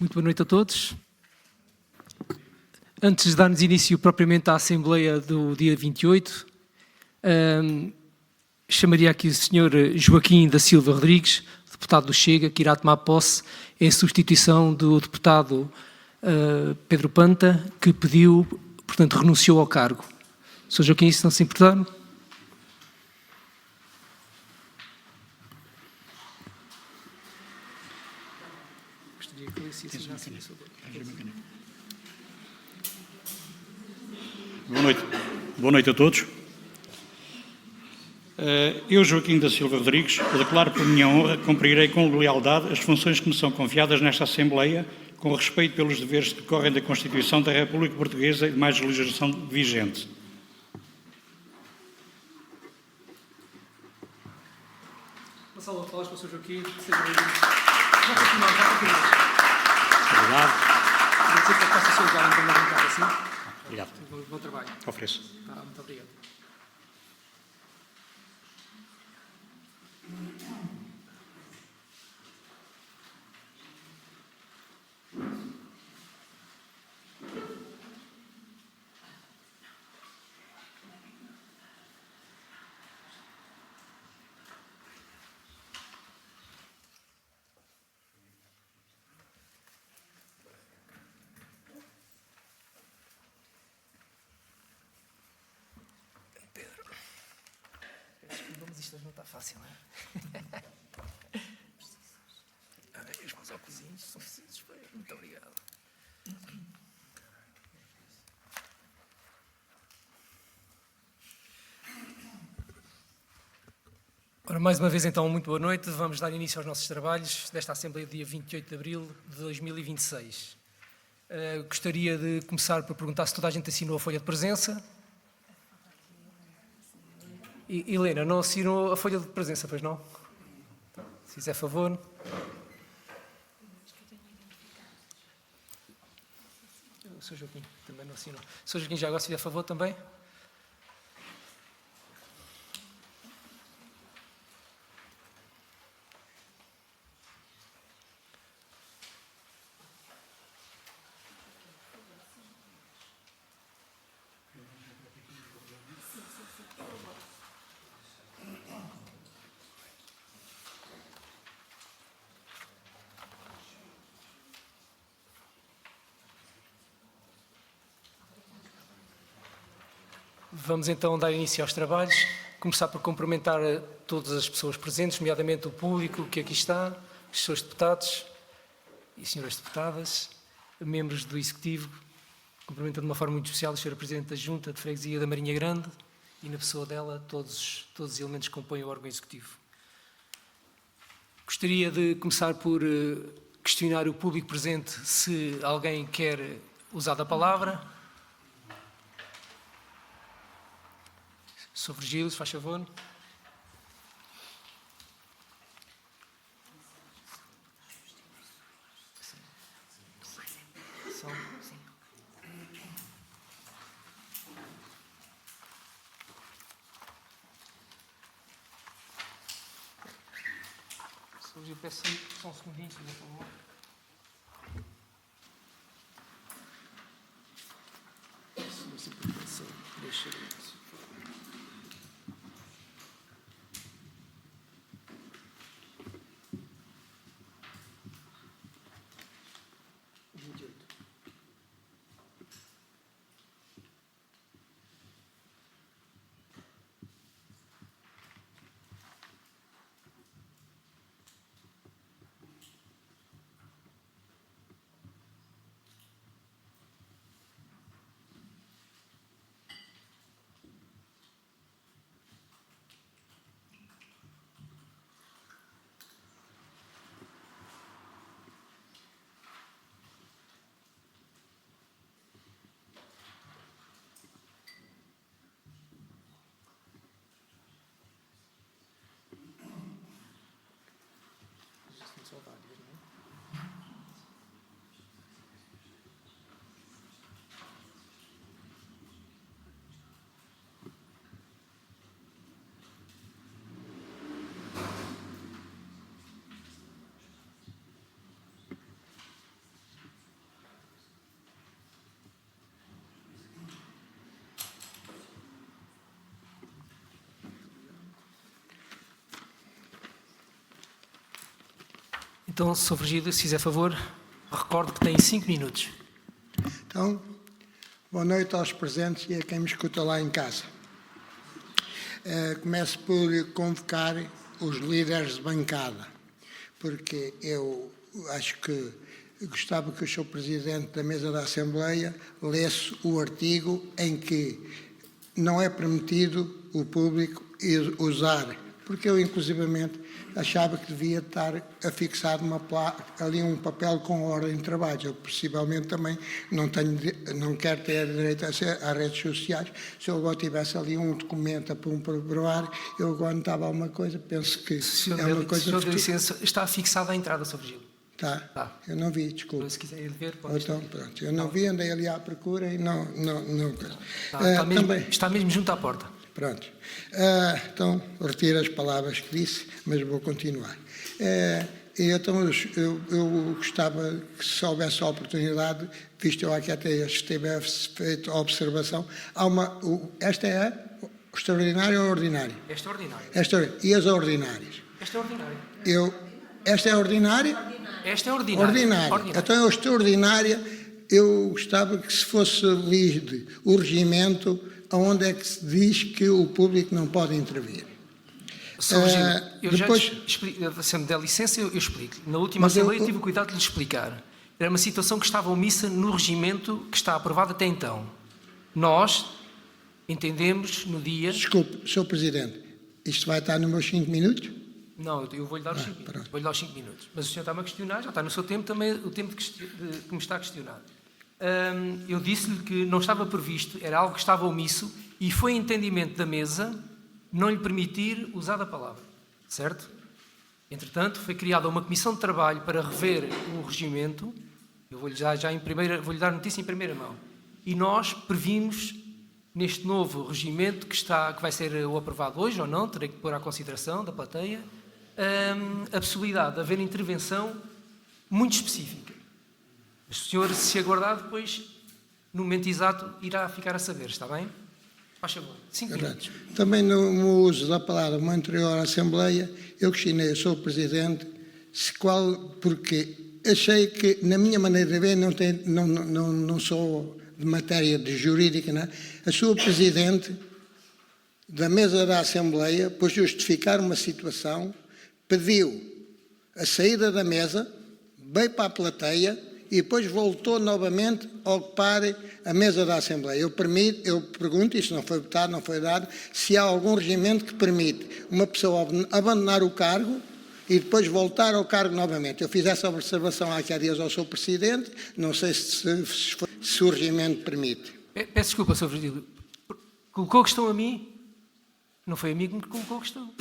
Muito boa noite a todos. Antes de darmos início propriamente à Assembleia do dia 28, chamaria aqui o Sr. Joaquim da Silva Rodrigues, deputado do Chega, que irá tomar posse em substituição do deputado Pedro Panta, que pediu, portanto, renunciou ao cargo. Sr. Joaquim, se não se importar. Boa noite a todos. Eu, Joaquim da Silva Rodrigues, declaro por minha honra que cumprirei com lealdade as funções que me são confiadas nesta Assembleia, com respeito pelos deveres que decorrem da Constituição da República Portuguesa e de mais legislação vigente. Uma salva de palmas para o Sr. Joaquim. Seja bem-vindo. Vou continuar. Obrigado. Não sei se posso ser lugar então na bancada assim. Obrigado. Bom trabalho. Ofereço. Muito obrigado. Mas isto não está fácil, não é? Os meus óculos são precisos. Muito obrigado. Ora, mais uma vez, então, muito boa noite. Vamos dar início aos nossos trabalhos desta Assembleia do dia 28 de abril de 2026. Gostaria de começar por perguntar se toda a gente assinou a folha de presença. Helena, não assinou a folha de presença, pois não? Se fizer favor. O Sr. Joaquim também não assinou. O Sr. Joaquim, já agora, se fizer favor também. Vamos então dar início aos trabalhos. Começar por cumprimentar a todas as pessoas presentes, nomeadamente o público que aqui está, os senhores deputados e senhoras deputadas, membros do Executivo. Cumprimento de uma forma muito especial a senhora Presidente da Junta de Freguesia da Marinha Grande e, na pessoa dela, todos os elementos que compõem o órgão executivo. Gostaria de começar por questionar o público presente se alguém quer usar da palavra. Sr. Virgílio, se faz favor. Sr. Virgílio, peço só um segundinho, por favor. Deixa eu... Então, Sr. Virgílio, se fizer favor, recordo que tem 5 minutos. Então, boa noite aos presentes e a quem me escuta lá em casa. Começo por convocar os líderes de bancada, porque eu acho que gostava que o Sr. Presidente da Mesa da Assembleia lesse o artigo em que não é permitido o público usar, porque eu, inclusivamente, achava que devia estar afixado ali um papel com ordem de trabalho. Eu, possivelmente, também não quero ter direito às redes sociais. Se eu agora tivesse ali um documento para provar, eu agora notava alguma coisa, penso que é uma coisa... Senhor, licença, está afixada a entrada, Sr. Virgílio. Tá. Eu não vi, desculpa. Se quiser ir ver, pode. Então, pronto, eu não vi, andei ali à procura e não... Está mesmo junto à porta. Pronto. Então, retiro as palavras que disse, mas vou continuar. Então, eu gostava que, se houvesse a oportunidade, visto eu aqui até tivesse feito a observação, esta é extraordinária ou ordinária? É extraordinária. E as ordinárias? Esta é ordinária. Esta é ordinária? Esta é ordinária. Então, a extraordinária, eu gostava que se fosse lido o regimento onde é que se diz que o público não pode intervir. Sr. Virgílio, se me der licença, eu explico. Na última Assembleia tive o cuidado de lhe explicar. Era uma situação que estava omissa no regimento que está aprovado até então. Nós entendemos no dia... Desculpe, Sr. Presidente, isto vai estar nos meus 5 minutos? Não, eu vou-lhe dar os 5 minutos. Vou-lhe dar os 5 minutos. Mas o senhor está-me a questionar, já está no seu tempo também, o tempo que me está a questionar. Eu disse-lhe que não estava previsto, era algo que estava omisso, e foi entendimento da mesa não lhe permitir usar a palavra, certo? Entretanto, foi criada uma comissão de trabalho para rever o regimento. Eu vou-lhe vou-lhe dar notícia em primeira mão. E nós previmos, neste novo regimento, que vai ser aprovado hoje ou não, terei que pôr à consideração da plateia, a possibilidade de haver intervenção muito específica. O senhor, se aguardar, depois, no momento exato, irá ficar a saber, está bem? Faz favor, 5 minutos. Também no uso da palavra uma anterior à Assembleia, eu questionei o Sr. Presidente porque achei que, na minha maneira de ver, não sou de matéria de jurídica, não é? A Sr. Presidente da Mesa da Assembleia, por justificar uma situação, pediu a saída da mesa, veio para a plateia e depois voltou novamente a ocupar a mesa da Assembleia. Eu pergunto, isso não foi votado, não foi dado, se há algum regimento que permite uma pessoa abandonar o cargo e depois voltar ao cargo novamente. Eu fiz essa observação há dias ao Sr. Presidente, não sei se o regimento permite. Peço desculpa, Sr. Virgílio. Colocou a questão a mim? Não foi a mim que me colocou a questão.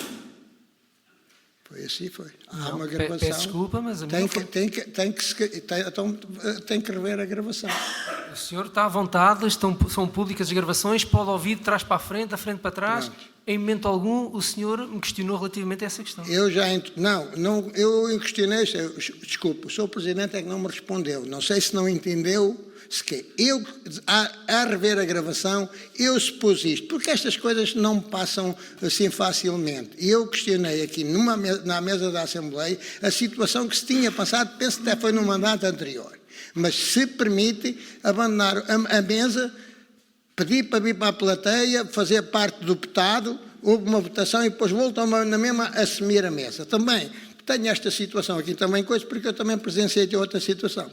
Foi assim, foi. Há uma gravação. Peço desculpa, mas a mim tem que rever a gravação. O senhor está à vontade, são públicas as gravações, pode ouvir de trás para a frente, da frente para trás. Pronto. Em momento algum, o senhor me questionou relativamente a essa questão. Eu questionei, desculpe, o Sr. Presidente é que não me respondeu. Não sei se não entendeu. A rever a gravação, eu supus isto, porque estas coisas não me passam assim facilmente. E eu questionei aqui na mesa da Assembleia a situação que se tinha passado, penso que até foi no mandato anterior. Mas se permite abandonar a mesa, pedir para vir para a plateia, fazer parte do deputado, houve uma votação e depois voltam na mesma a assumir a mesa. Também tenho esta situação aqui também, porque eu também presenciei outra situação.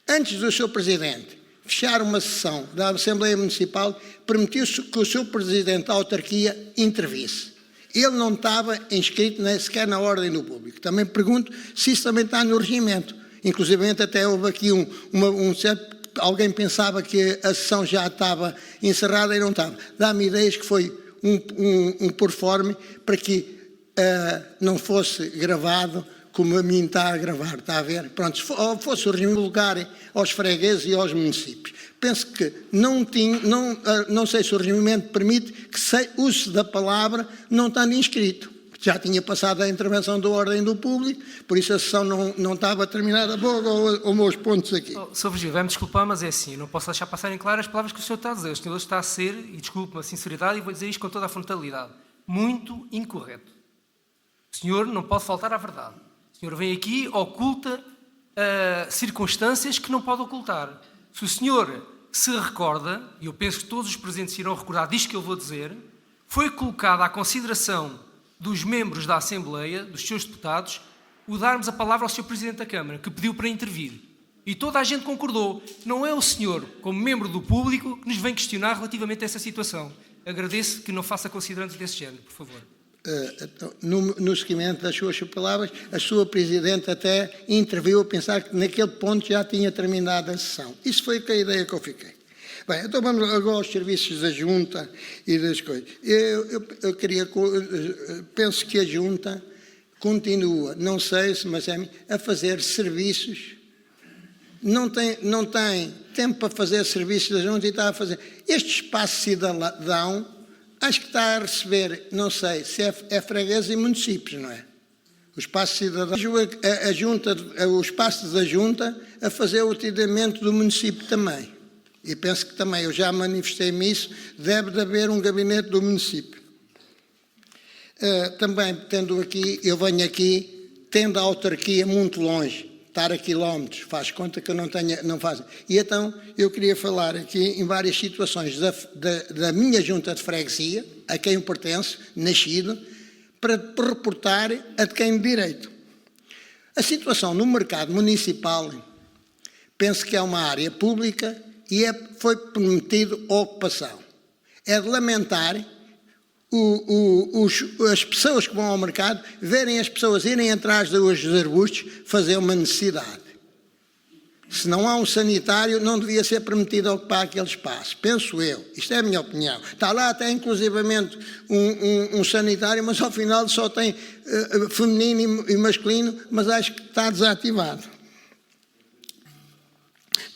Antes do Sr. Presidente fechar uma sessão da Assembleia Municipal, permitiu-se que o Sr. Presidente da autarquia intervisse. Ele não estava inscrito nem sequer na ordem do público. Também pergunto se isso também está no regimento. Inclusive até houve aqui alguém pensava que a sessão já estava encerrada e não estava. Dá-me ideias que foi um porforme para que não fosse gravado como a mim está a gravar, está a ver? Pronto, se fosse o regime lugar aos fregueses e aos municípios. Penso que não sei se o regimento permite que se use da palavra não estando inscrito. Já tinha passado a intervenção da ordem do público, por isso a sessão não estava terminada. Vou aos meus pontos aqui. Sr. Virgílio, vai-me desculpar, mas é assim, eu não posso deixar passarem claras as palavras que o senhor está a dizer. O senhor está a ser, e desculpe-me a sinceridade, e vou dizer isto com toda a frontalidade, muito incorreto. O senhor não pode faltar à verdade. O O senhor vem aqui, oculta circunstâncias que não pode ocultar. Se o senhor se recorda, e eu penso que todos os presentes irão recordar disto que eu vou dizer, foi colocado à consideração dos membros da Assembleia, dos seus deputados, o darmos a palavra ao Sr. Presidente da Câmara, que pediu para intervir. E toda a gente concordou. Não é o senhor, como membro do público, que nos vem questionar relativamente a essa situação. Agradeço que não faça considerantes desse género, por favor. No seguimento das suas palavras, a sua Presidente até interviu a pensar que naquele ponto já tinha terminado a sessão. Isso foi a ideia que eu fiquei. Bem, então vamos agora aos serviços da Junta e das coisas. Penso que a Junta continua, não sei se, mas a fazer serviços. Não tem tempo para fazer serviços da Junta e está a fazer. Este espaço cidadão, acho que está a receber, não sei, se é fregueses e municípios, não é? O espaço cidadão, o espaço da Junta a fazer o atendimento do município também. E penso que também, eu já manifestei-me isso, deve de haver um gabinete do município. Também, eu venho aqui, tendo a autarquia muito longe, estar a quilómetros, faz conta que eu não faço. E então, eu queria falar aqui em várias situações da minha junta de freguesia, a quem eu pertenço, nascido, para reportar a de quem de direito. A situação no mercado municipal, penso que é uma área pública e foi permitido ocupação. É de lamentar as pessoas que vão ao mercado verem as pessoas irem atrás dos arbustos fazer uma necessidade. Se não há um sanitário, não devia ser permitido ocupar aquele espaço. Penso eu. Isto é a minha opinião. Está lá até inclusivamente um sanitário, mas ao final só tem feminino e masculino, mas acho que está desativado.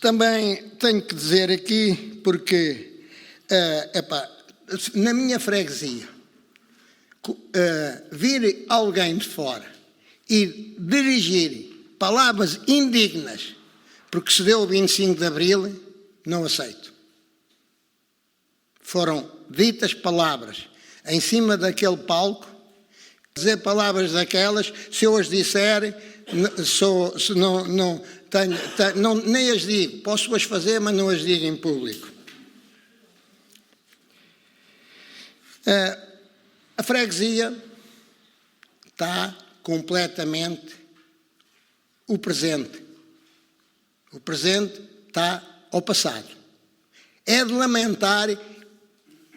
Também tenho que dizer aqui, porque na minha freguesia, vir alguém de fora e dirigir palavras indignas porque se deu o 25 de Abril, não aceito. Foram ditas palavras em cima daquele palco, dizer palavras daquelas, se eu as disser, nem as digo, posso-as fazer, mas não as digo em público. A freguesia está completamente o presente. O presente está ao passado. É de lamentar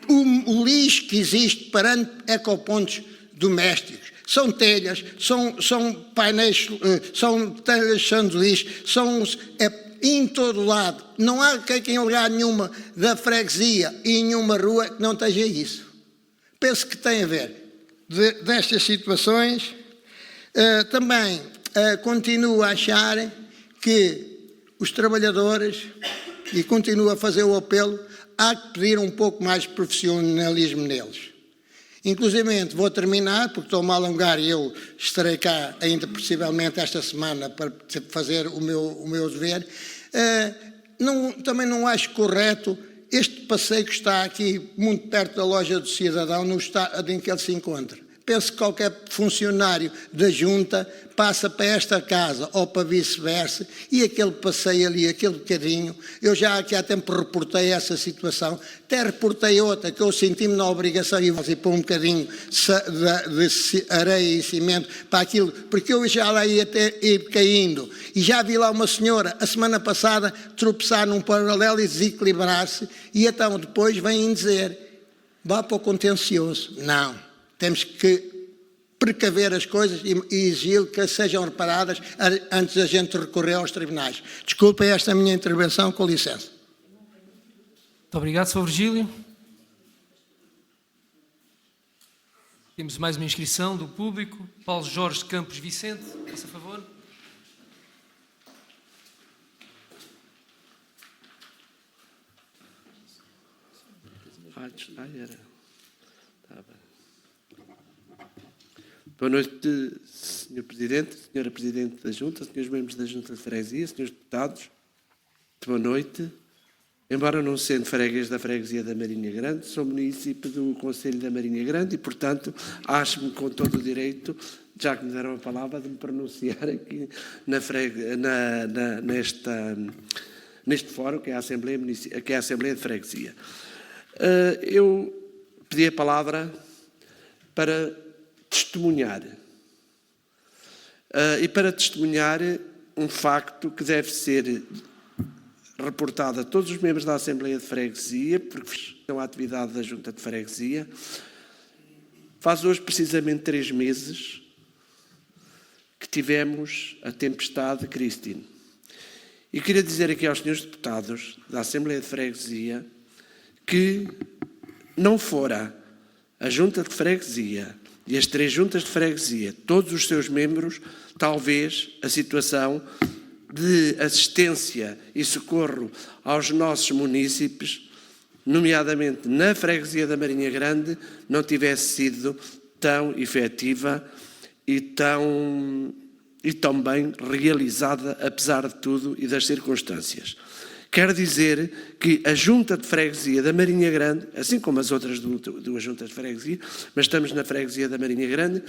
o lixo que existe perante ecopontos domésticos. São telhas, são painéis, são telhas de sanduíche, em todo lado. Não há quem em lugar nenhuma da freguesia e em nenhuma rua que não esteja isso. Penso que tem a ver destas situações. Também continuo a achar que os trabalhadores, e continuo a fazer o apelo, há que pedir um pouco mais de profissionalismo neles. Inclusivamente, vou terminar, porque estou-me a alongar e eu estarei cá ainda possivelmente esta semana para fazer o meu dever. Também não acho correto este passeio que está aqui muito perto da loja do cidadão, no estado em que ele se encontra. Penso que qualquer funcionário da Junta passa para esta casa ou para vice-versa e aquele passeio ali, aquele bocadinho, eu já aqui há tempo reportei essa situação, até reportei outra que eu senti-me na obrigação de pôr um bocadinho de areia e cimento para aquilo, porque eu já lá ia ir caindo e já vi lá uma senhora a semana passada tropeçar num paralelo e desequilibrar-se e então depois vêm dizer, vá para o contencioso. Não. Temos que precaver as coisas e exigir que sejam reparadas antes da gente recorrer aos tribunais. Desculpem esta minha intervenção, com licença. Muito obrigado, Sr. Virgílio. Temos mais uma inscrição do público. Paulo Jorge Campos Vicente, faça favor. Boa noite, Sr. Presidente, Sra. Presidente da Junta, Srs. Membros da Junta de Freguesia, Srs. Deputados. Boa noite. Embora não sendo freguês da Freguesia da Marinha Grande, sou município do Conselho da Marinha Grande e, portanto, acho-me com todo o direito já que me deram a palavra, de me pronunciar aqui neste fórum, que é a Assembleia de Freguesia. Eu pedi a palavra para testemunhar. E para testemunhar um facto que deve ser reportado a todos os membros da Assembleia de Freguesia, porque são a atividade da Junta de Freguesia. Faz hoje precisamente 3 meses que tivemos a tempestade Christine. E queria dizer aqui aos senhores deputados da Assembleia de Freguesia que não fora a Junta de Freguesia e as 3 juntas de freguesia, todos os seus membros, talvez a situação de assistência e socorro aos nossos munícipes, nomeadamente na freguesia da Marinha Grande, não tivesse sido tão efetiva e tão bem realizada, apesar de tudo e das circunstâncias. Quer dizer que a Junta de Freguesia da Marinha Grande, assim como as outras 2 juntas de freguesia, mas estamos na freguesia da Marinha Grande,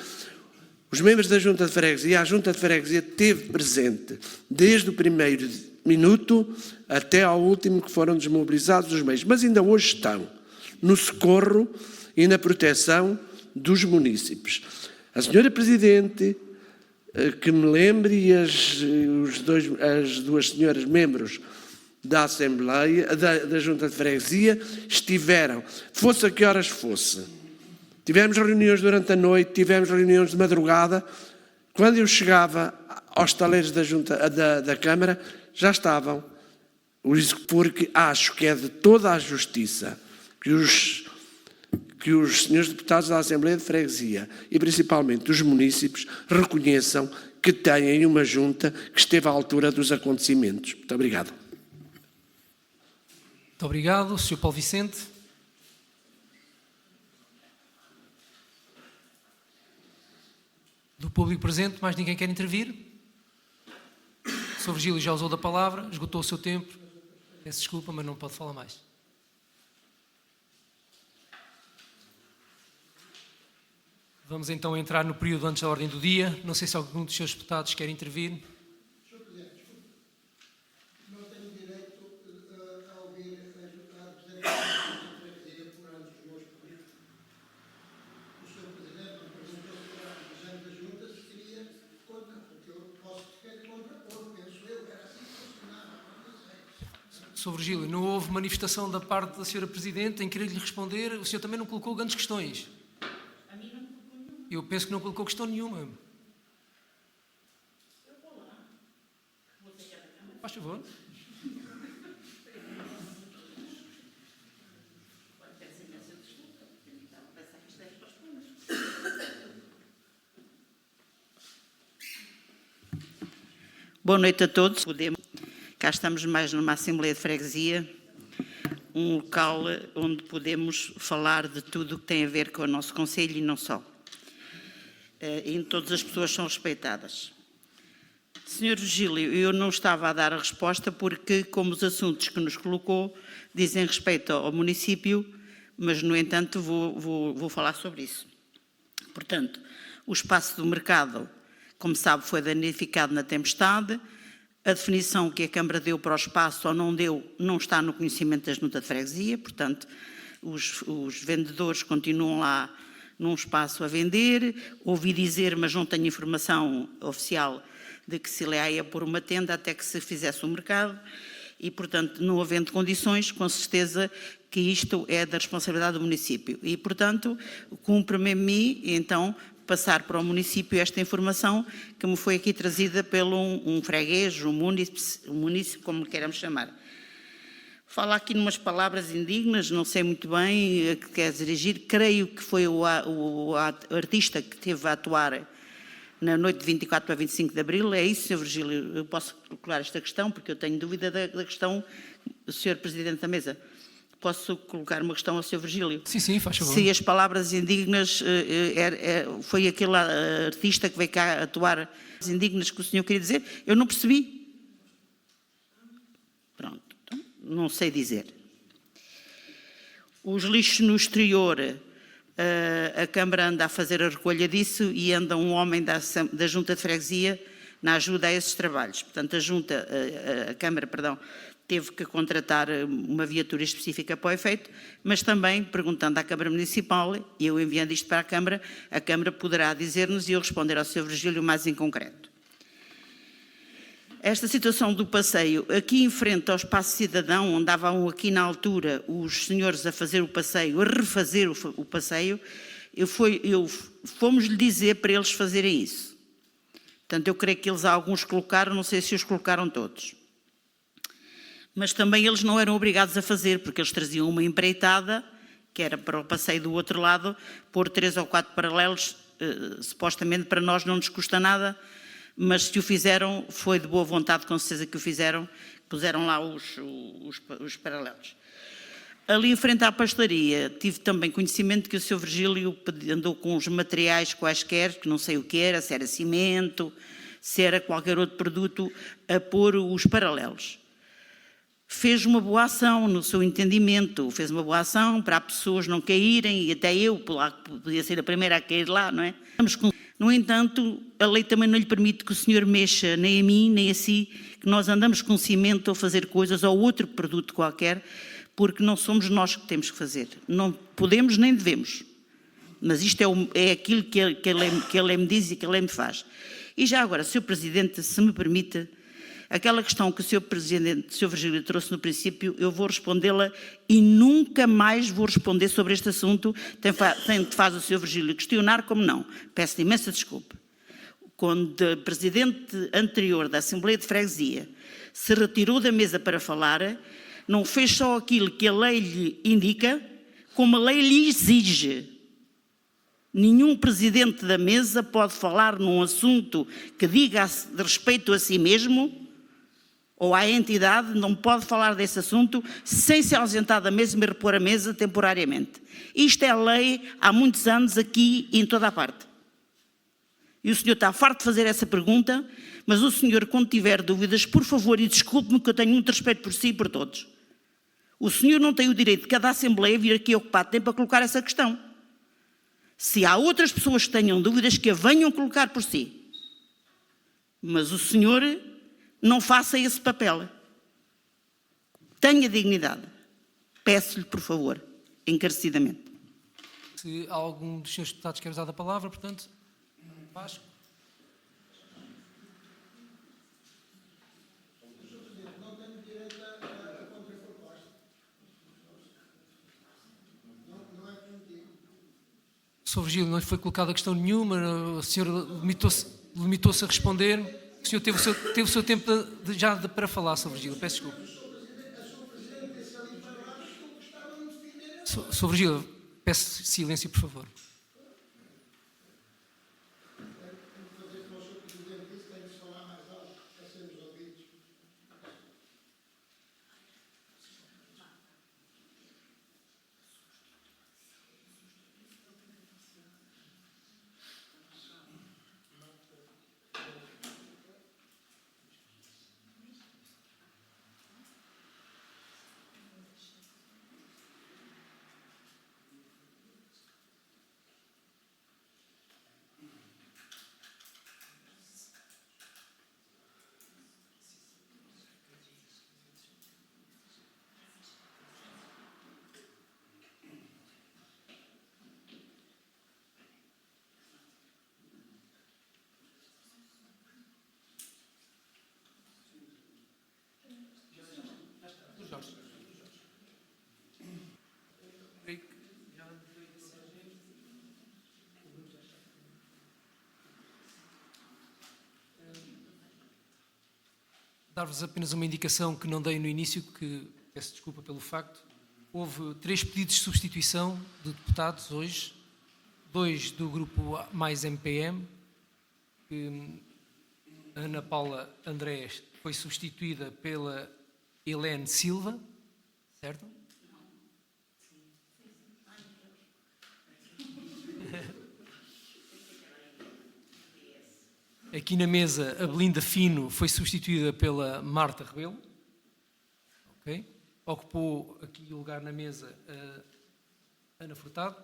os membros da Junta de Freguesia, a Junta de Freguesia esteve presente desde o primeiro minuto até ao último que foram desmobilizados os meios, mas ainda hoje estão no socorro e na proteção dos munícipes. A senhora Presidente, que me lembre, e as 2 senhoras membros da Assembleia, da Junta de Freguesia, estiveram, fosse a que horas fosse. Tivemos reuniões durante a noite, tivemos reuniões de madrugada. Quando eu chegava aos taleiros da Câmara, já estavam. Porque acho que é de toda a justiça que os senhores deputados da Assembleia de Freguesia e principalmente os munícipes reconheçam que têm uma junta que esteve à altura dos acontecimentos. Muito obrigado. Muito obrigado. Sr. Paulo Vicente. Do público presente, mais ninguém quer intervir? O Sr. Virgílio já usou da palavra, esgotou o seu tempo. Peço desculpa, mas não pode falar mais. Vamos então entrar no período antes da ordem do dia. Não sei se algum dos seus deputados quer intervir. Sr. Presidente, não tenho direito a ouvir a representante da freguesia por anos dos meus políticos. O Sr. Presidente me perguntou se era representante da Junta se queria contra, porque eu posso ter contra, ou penso eu, era assim que funcionava, não sei. Sr. Virgílio, não houve manifestação da parte da Sra. Presidente em querer lhe responder. O senhor também não colocou grandes questões. Eu penso que não colocou questão nenhuma. Faz favor. Boa noite a todos. Cá estamos mais numa Assembleia de Freguesia, um local onde podemos falar de tudo o que tem a ver com o nosso concelho e não só. E todas as pessoas são respeitadas. Sr. Virgílio, eu não estava a dar a resposta porque, como os assuntos que nos colocou dizem respeito ao município, mas, no entanto, vou falar sobre isso. Portanto, o espaço do mercado, como sabe, foi danificado na tempestade. A definição que a Câmara deu para o espaço ou não deu não está no conhecimento da Junta de Freguesia, portanto, os vendedores continuam lá num espaço a vender. Ouvi dizer, mas não tenho informação oficial, de que se lá ia pôr uma tenda até que se fizesse o mercado e, portanto, não havendo condições, com certeza que isto é da responsabilidade do município. E, portanto, cumpre-me a mim, então, passar para o município esta informação que me foi aqui trazida pelo um freguês, um município, como queiramos chamar. Fala aqui numas palavras indignas, não sei muito bem a que queres dirigir. Creio que foi o artista que esteve a atuar na noite de 24 a 25 de abril. É isso, Sr. Virgílio? Eu posso colocar esta questão, porque eu tenho dúvida da questão, Sr. Presidente da Mesa. Posso colocar uma questão ao Sr. Virgílio? Sim, faz favor. Se as palavras indignas foi aquele artista que veio cá atuar, as indignas que o senhor queria dizer, eu não percebi. Pronto. Não sei dizer. Os lixos no exterior A Câmara anda a fazer a recolha disso e anda um homem da Junta de Freguesia na ajuda a esses trabalhos. Portanto, a Câmara, teve que contratar uma viatura específica para o efeito, mas também, perguntando à Câmara Municipal, e eu enviando isto para a Câmara poderá dizer-nos e eu responder ao Sr. Virgílio mais em concreto. Esta situação do passeio, aqui em frente ao Espaço Cidadão, onde andavam aqui na altura os senhores a fazer o passeio, a refazer o passeio, fomos-lhe dizer para eles fazerem isso. Portanto, eu creio que eles alguns colocaram, não sei se os colocaram todos. Mas também eles não eram obrigados a fazer, porque eles traziam uma empreitada, que era para o passeio do outro lado, pôr 3 ou 4 paralelos, supostamente para nós não nos custa nada, mas se o fizeram, foi de boa vontade, com certeza que o fizeram, puseram lá os paralelos. Ali em frente à pastelaria, tive também conhecimento que o Sr. Virgílio andou com os materiais quaisquer, que não sei o que era, se era cimento, se era qualquer outro produto, a pôr os paralelos. Fez uma boa ação no seu entendimento, fez uma boa ação para as pessoas não caírem, e até eu podia ser a primeira a cair lá, não é? No entanto, a lei também não lhe permite que o senhor mexa nem a mim, nem a si, que nós andamos com cimento a fazer coisas ou outro produto qualquer, porque não somos nós que temos que fazer. Não podemos nem devemos. Mas isto é aquilo que a lei me diz e que a lei me faz. E já agora, Sr. Presidente, se me permite, aquela questão que o Sr. Presidente, o Sr. Virgílio trouxe no princípio, eu vou respondê-la e nunca mais vou responder sobre este assunto. Tanto faz o Sr. Virgílio questionar como não. Peço imensa desculpa. Quando o Presidente anterior da Assembleia de Freguesia se retirou da mesa para falar, não fez só aquilo que a lei lhe indica, como a lei lhe exige. Nenhum presidente da mesa pode falar num assunto que diga de respeito a si mesmo ou à entidade, não pode falar desse assunto sem se ausentar da mesa e me repor a mesa temporariamente. Isto é lei há muitos anos aqui e em toda a parte. E o senhor está farto de fazer essa pergunta, mas o senhor, quando tiver dúvidas, por favor, e desculpe-me que eu tenho muito respeito por si e por todos. O senhor não tem o direito de cada Assembleia vir aqui ocupar tempo para colocar essa questão. Se há outras pessoas que tenham dúvidas, que a venham colocar por si. Mas o senhor não faça esse papel. Tenha dignidade. Peço-lhe, por favor, encarecidamente. Se algum dos senhores deputados quer usar a palavra, portanto, Vasco. Sr. Virgílio, não foi colocada questão nenhuma, o senhor limitou-se a responder. O senhor teve o seu tempo para falar, Sr. Virgílio, peço desculpa. Sr. Virgílio, peço silêncio, por favor. Dar-vos apenas uma indicação que não dei no início, que peço desculpa pelo facto. Houve 3 pedidos de substituição de deputados hoje, 2 do grupo mais MPM, que a Ana Paula Andrés foi substituída pela Helene Silva, certo? Aqui na mesa, a Belinda Fino foi substituída pela Marta Rebelo. Okay. Ocupou aqui o lugar na mesa a Ana Furtado.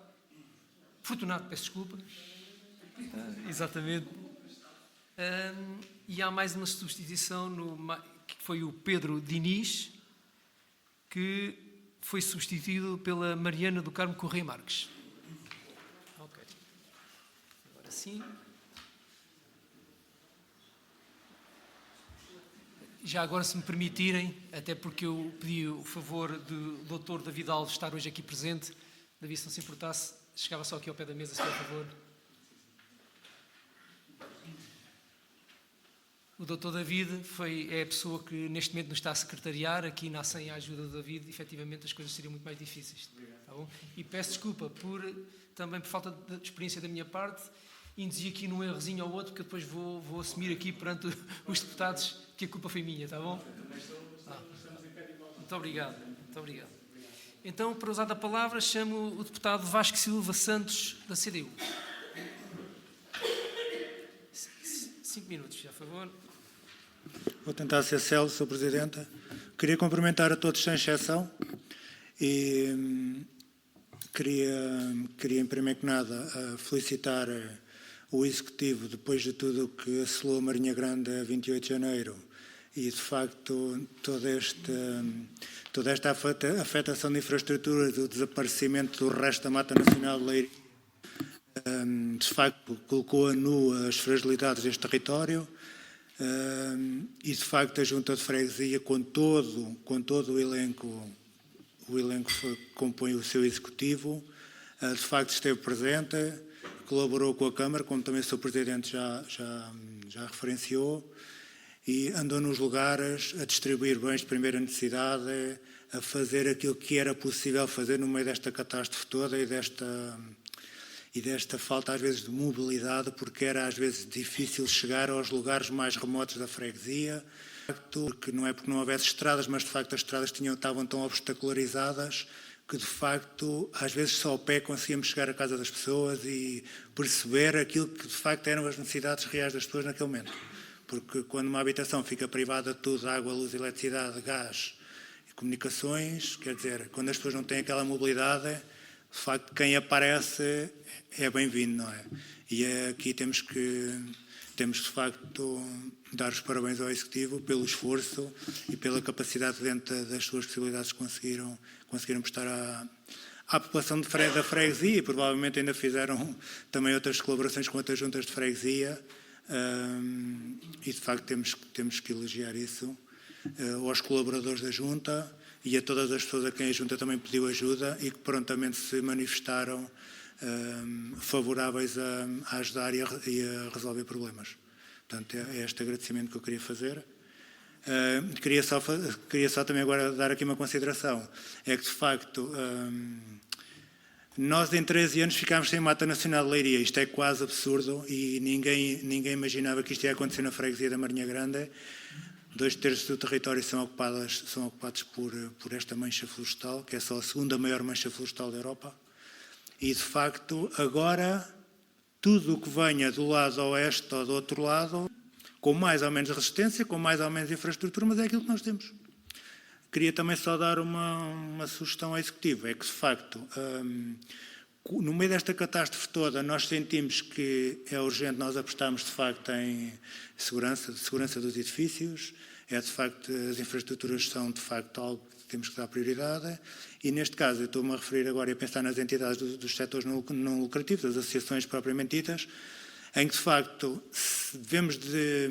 Fortunato, peço desculpa. Exatamente. E há mais uma substituição, que foi o Pedro Diniz, que foi substituído pela Mariana do Carmo Correia Marques. Ok. Agora sim. Já agora, se me permitirem, até porque eu pedi o favor do Dr. David Alves estar hoje aqui presente, David, se não se importasse, chegava só aqui ao pé da mesa, se por favor. O Dr. David é a pessoa que neste momento nos está a secretariar, aqui na sem a ajuda do David, efetivamente as coisas seriam muito mais difíceis. Tá bom? E peço desculpa também por falta de experiência da minha parte, induzir aqui num errozinho ou outro, porque depois vou assumir aqui perante os deputados que a culpa foi minha, está bom? Muito obrigado, muito obrigado. Então, para usar da palavra, chamo o deputado Vasco Silva Santos, da CDU. 5 minutos, já, por favor. Vou tentar ser célere, Sr. Presidente. Queria cumprimentar a todos sem exceção e queria em primeiro que nada, felicitar o Executivo depois de tudo o que assolou a Marinha Grande a 28 de janeiro e, de facto, toda esta afetação de infraestruturas, o desaparecimento do resto da Mata Nacional de Leiria, de facto, colocou a nu as fragilidades deste território e, de facto, a Junta de Freguesia, com todo o elenco que compõe o seu Executivo, de facto esteve presente, colaborou com a Câmara, como também o Sr. Presidente já referenciou, e andou nos lugares a distribuir bens de primeira necessidade, a fazer aquilo que era possível fazer no meio desta catástrofe toda e desta falta, às vezes, de mobilidade, porque era, às vezes, difícil chegar aos lugares mais remotos da freguesia, porque não é porque não houvesse estradas, mas, de facto, as estradas estavam tão obstacularizadas que, de facto, às vezes só ao pé conseguíamos chegar à casa das pessoas e perceber aquilo que, de facto, eram as necessidades reais das pessoas naquele momento. Porque quando uma habitação fica privada de tudo, água, luz, eletricidade, gás e comunicações, quer dizer, quando as pessoas não têm aquela mobilidade, de facto, quem aparece é bem-vindo, não é? E aqui temos que, de facto, dar os parabéns ao Executivo pelo esforço e pela capacidade dentro das suas possibilidades que conseguiram prestar à população da freguesia e provavelmente ainda fizeram também outras colaborações com outras juntas de freguesia e, de facto, temos que elogiar isso aos colaboradores da Junta e a todas as pessoas a quem a Junta também pediu ajuda e que prontamente se manifestaram favoráveis a ajudar e a resolver problemas. Portanto, é este agradecimento que eu queria fazer. Queria só também agora dar aqui uma consideração. É que, de facto, nós em 13 anos ficámos sem Mata Nacional de Leiria. Isto é quase absurdo e ninguém imaginava que isto ia acontecer na freguesia da Marinha Grande. 2/3 do território são ocupados por esta mancha florestal, que é só a segunda maior mancha florestal da Europa. E, de facto, agora, tudo o que venha do lado oeste ou do outro lado, com mais ou menos resistência, com mais ou menos infraestrutura, mas é aquilo que nós temos. Queria também só dar uma sugestão ao Executivo, é que, de facto, no meio desta catástrofe toda, nós sentimos que é urgente nós apostarmos, de facto, em segurança dos edifícios, de facto, as infraestruturas são, de facto, algo que temos que dar prioridade, e neste caso eu estou-me a referir agora e a pensar nas entidades dos setores não lucrativos, das associações propriamente ditas, em que, de facto, devemos de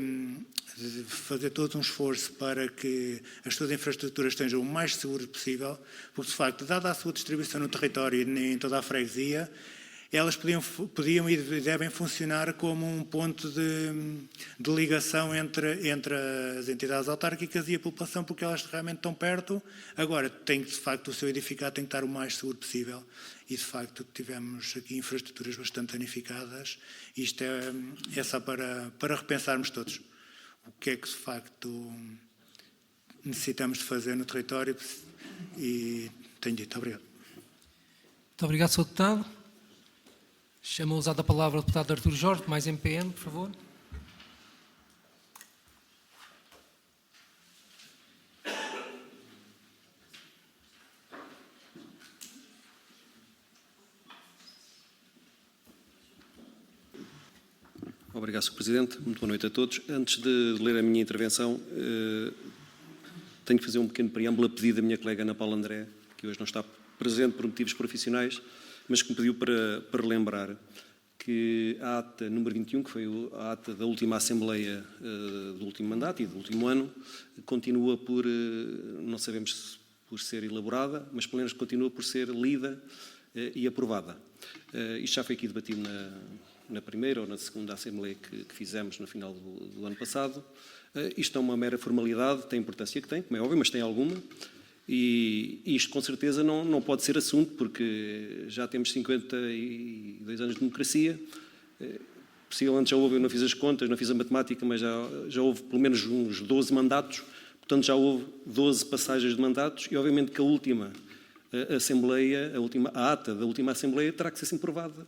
fazer todo um esforço para que as suas infraestruturas estejam o mais seguras possível, porque, de facto, dada a sua distribuição no território e em toda a freguesia, elas podiam e devem funcionar como um ponto de ligação entre as entidades autárquicas e a população, porque elas realmente estão perto. Agora, de facto, o seu edificado tem que estar o mais seguro possível e, de facto, tivemos aqui infraestruturas bastante danificadas. Isto é só para repensarmos todos o que é que, de facto, necessitamos de fazer no território e tenho dito. Obrigado. Muito obrigado, Sr. Deputado. Chamo a usar da palavra o deputado Artur Jorge, mais MPN, por favor. Obrigado, Sr. Presidente. Muito boa noite a todos. Antes de ler a minha intervenção, tenho que fazer um pequeno preâmbulo a pedido da minha colega Ana Paula André, que hoje não está presente por motivos profissionais, mas que me pediu para relembrar que a ata número 21, que foi a ata da última Assembleia do último mandato e do último ano, continua por, não sabemos por ser elaborada, mas pelo menos continua por ser lida e aprovada. Isto já foi aqui debatido na primeira ou na segunda Assembleia que fizemos no final do ano passado. Isto é uma mera formalidade, tem a importância que tem, como é óbvio, mas tem alguma. E isto, com certeza, não pode ser assunto, porque já temos 52 anos de democracia. Possivelmente já houve, eu não fiz as contas, não fiz a matemática, mas já houve pelo menos uns 12 mandatos. Portanto, já houve 12 passagens de mandatos e, obviamente, que a última Assembleia, a ata da última Assembleia terá que ser sempre aprovada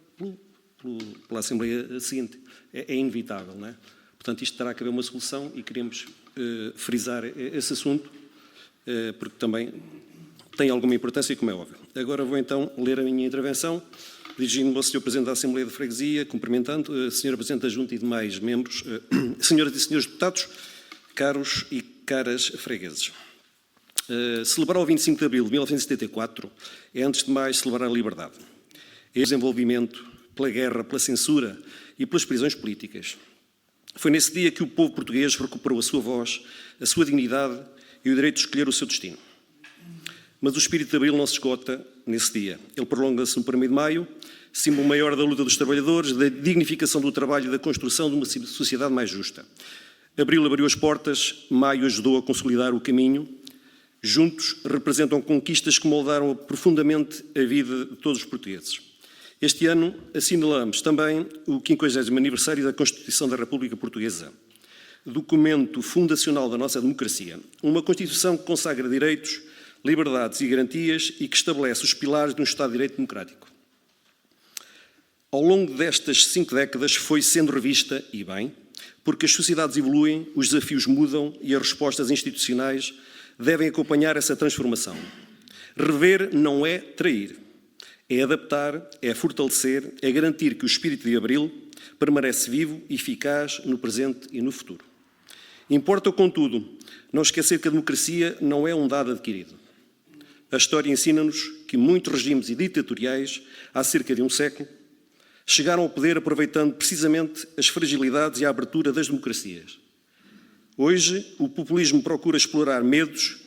pela Assembleia seguinte. É inevitável, não é? Portanto, isto terá que haver uma solução e queremos frisar esse assunto, porque também tem alguma importância, como é óbvio. Agora vou então ler a minha intervenção, dirigindo-me ao Sr. Presidente da Assembleia de Freguesia, cumprimentando a Sra. Presidente da Junta e demais membros, Senhoras e Senhores Deputados, caros e caras fregueses. Celebrar o 25 de abril de 1974 é, antes de mais, celebrar a liberdade. É o desenvolvimento pela guerra, pela censura e pelas prisões políticas. Foi nesse dia que o povo português recuperou a sua voz, a sua dignidade e o direito de escolher o seu destino. Mas o espírito de abril não se esgota nesse dia. Ele prolonga-se no 1º de maio, símbolo maior da luta dos trabalhadores, da dignificação do trabalho e da construção de uma sociedade mais justa. Abril abriu as portas, maio ajudou a consolidar o caminho. Juntos representam conquistas que moldaram profundamente a vida de todos os portugueses. Este ano assinalamos também o 50º aniversário da Constituição da República Portuguesa, documento fundacional da nossa democracia. Uma Constituição que consagra direitos, liberdades e garantias e que estabelece os pilares de um Estado de Direito democrático. Ao longo destas 5 décadas foi sendo revista, e bem, porque as sociedades evoluem, os desafios mudam e as respostas institucionais devem acompanhar essa transformação. Rever não é trair, é adaptar, é fortalecer, é garantir que o espírito de Abril permanece vivo e eficaz no presente e no futuro. Importa, contudo, não esquecer que a democracia não é um dado adquirido. A história ensina-nos que muitos regimes ditatoriais, há cerca de um século, chegaram ao poder aproveitando precisamente as fragilidades e a abertura das democracias. Hoje, o populismo procura explorar medos,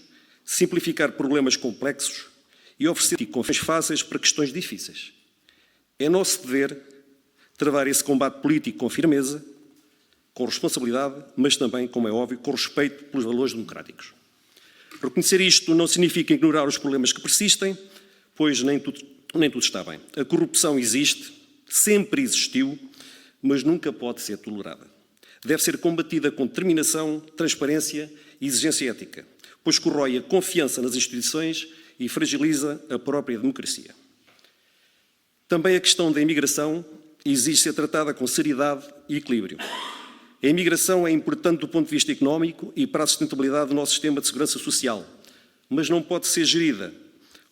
simplificar problemas complexos e oferecer confianças fáceis para questões difíceis. É nosso dever travar esse combate político com firmeza, com responsabilidade, mas também, como é óbvio, com respeito pelos valores democráticos. Reconhecer isto não significa ignorar os problemas que persistem, pois nem tudo está bem. A corrupção existe, sempre existiu, mas nunca pode ser tolerada. Deve ser combatida com determinação, transparência e exigência ética, pois corrói a confiança nas instituições e fragiliza a própria democracia. Também a questão da imigração exige ser tratada com seriedade e equilíbrio. A imigração é importante do ponto de vista económico e para a sustentabilidade do nosso sistema de segurança social, mas não pode ser gerida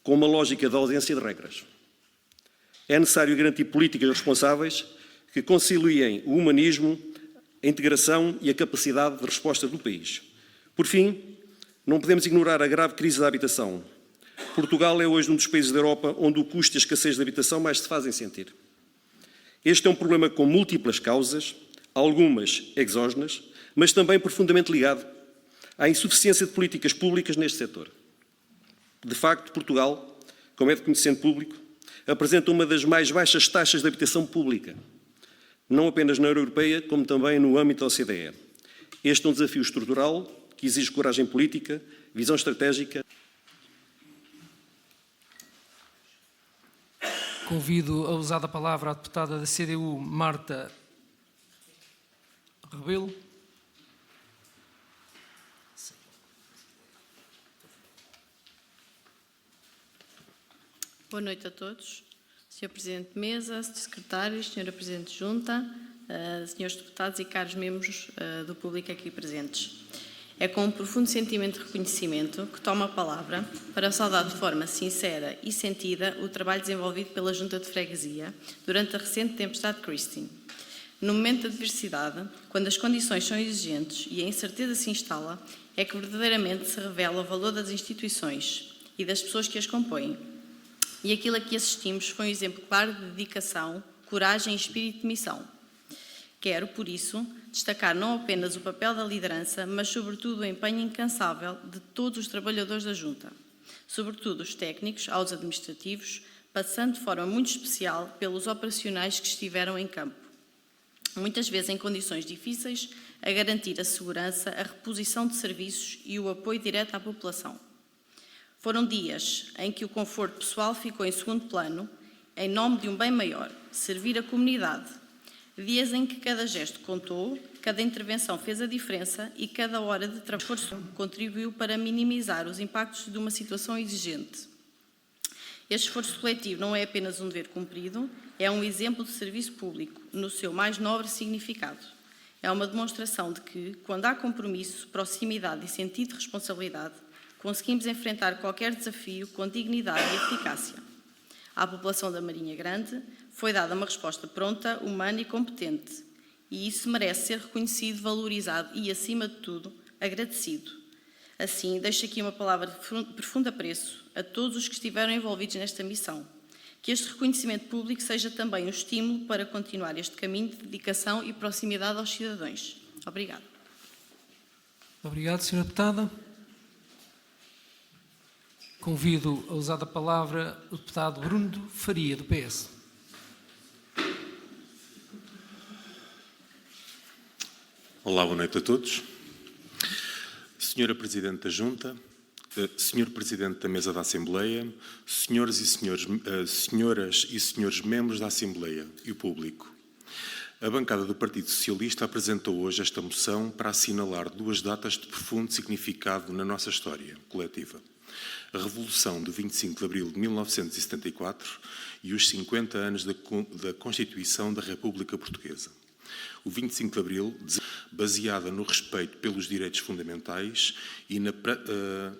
com uma lógica de ausência de regras. É necessário garantir políticas responsáveis que conciliem o humanismo, a integração e a capacidade de resposta do país. Por fim, não podemos ignorar a grave crise da habitação. Portugal é hoje um dos países da Europa onde o custo e a escassez de habitação mais se fazem sentir. Este é um problema com múltiplas causas, algumas exógenas, mas também profundamente ligado à insuficiência de políticas públicas neste setor. De facto, Portugal, como é de conhecimento público, apresenta uma das mais baixas taxas de habitação pública, não apenas na União Europeia, como também no âmbito da OCDE. Este é um desafio estrutural que exige coragem política, visão estratégica. Convido a usar a palavra a deputada da CDU, Marta Rebelo. Boa noite a todos. Sr. Presidente de Mesa, Secretários, Sra. Presidente de Junta, Srs. Deputados e caros membros do público aqui presentes. É com um profundo sentimento de reconhecimento que tomo a palavra para saudar de forma sincera e sentida o trabalho desenvolvido pela Junta de Freguesia durante a recente tempestade Christine. No momento de adversidade, quando as condições são exigentes e a incerteza se instala, é que verdadeiramente se revela o valor das instituições e das pessoas que as compõem. E aquilo a que assistimos foi um exemplo claro de dedicação, coragem e espírito de missão. Quero, por isso, destacar não apenas o papel da liderança, mas sobretudo o empenho incansável de todos os trabalhadores da Junta, sobretudo os técnicos, aos administrativos, passando de forma muito especial pelos operacionais que estiveram em campo, muitas vezes em condições difíceis, a garantir a segurança, a reposição de serviços e o apoio direto à população. Foram dias em que o conforto pessoal ficou em segundo plano, em nome de um bem maior, servir a comunidade. Dias em que cada gesto contou, cada intervenção fez a diferença e cada hora de trabalho contribuiu para minimizar os impactos de uma situação exigente. Este esforço coletivo não é apenas um dever cumprido, é um exemplo de serviço público, no seu mais nobre significado. É uma demonstração de que, quando há compromisso, proximidade e sentido de responsabilidade, conseguimos enfrentar qualquer desafio com dignidade e eficácia. À população da Marinha Grande foi dada uma resposta pronta, humana e competente, e isso merece ser reconhecido, valorizado e, acima de tudo, agradecido. Assim, deixo aqui uma palavra de profundo apreço a todos os que estiveram envolvidos nesta missão. Que este reconhecimento público seja também um estímulo para continuar este caminho de dedicação e proximidade aos cidadãos. Obrigada. Obrigado, Sra. Deputada. Convido a usar a palavra o deputado Bruno Faria, do PS. Olá, boa noite a todos. Senhora Presidente da Junta, Senhor Presidente da Mesa da Assembleia, senhoras e senhores membros da Assembleia e o público. A bancada do Partido Socialista apresentou hoje esta moção para assinalar duas datas de profundo significado na nossa história coletiva. A Revolução do 25 de Abril de 1974 e os 50 anos da Constituição da República Portuguesa. O 25 de Abril, baseada no respeito pelos direitos fundamentais e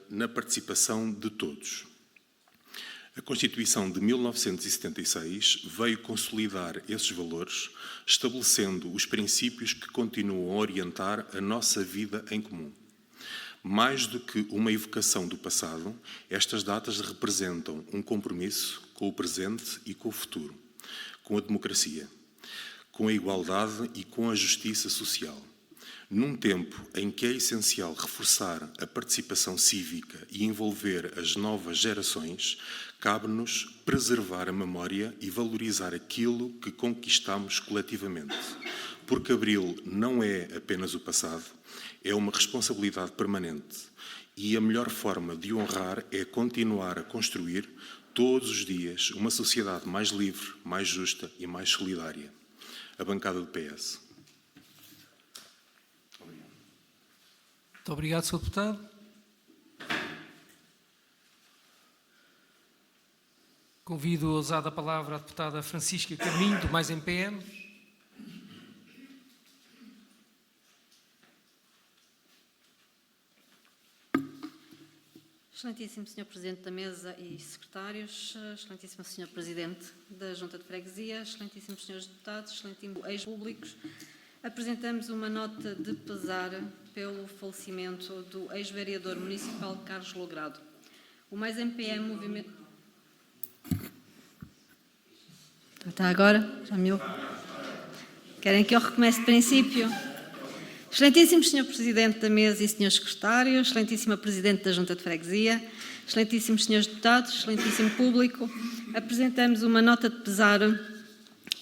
na participação de todos. A Constituição de 1976 veio consolidar esses valores, estabelecendo os princípios que continuam a orientar a nossa vida em comum. Mais do que uma evocação do passado, estas datas representam um compromisso com o presente e com o futuro, com a democracia, com a igualdade e com a justiça social. Num tempo em que é essencial reforçar a participação cívica e envolver as novas gerações, cabe-nos preservar a memória e valorizar aquilo que conquistamos coletivamente. Porque Abril não é apenas o passado, é uma responsabilidade permanente e a melhor forma de honrar é continuar a construir todos os dias uma sociedade mais livre, mais justa e mais solidária. A bancada do PS. Muito obrigado, Sr. Deputado. Convido a usar a palavra a deputada Francisca Carminho, do Mais MPM. Excelentíssimo Sr. Presidente da Mesa e Secretários, Excelentíssimo Sr. Presidente da Junta de Freguesia, Excelentíssimos Srs. Deputados, Excelentíssimos ex-públicos, apresentamos uma nota de pesar pelo falecimento do ex-vereador municipal Carlos Logrado. O Mais MPM Movimento... Está agora? Já me ouve? Querem que eu recomece de princípio? Excelentíssimo Sr. Presidente da Mesa e Srs. Secretários, Excelentíssima Presidente da Junta de Freguesia, Excelentíssimos Srs. Deputados, Excelentíssimo Público, apresentamos uma nota de pesar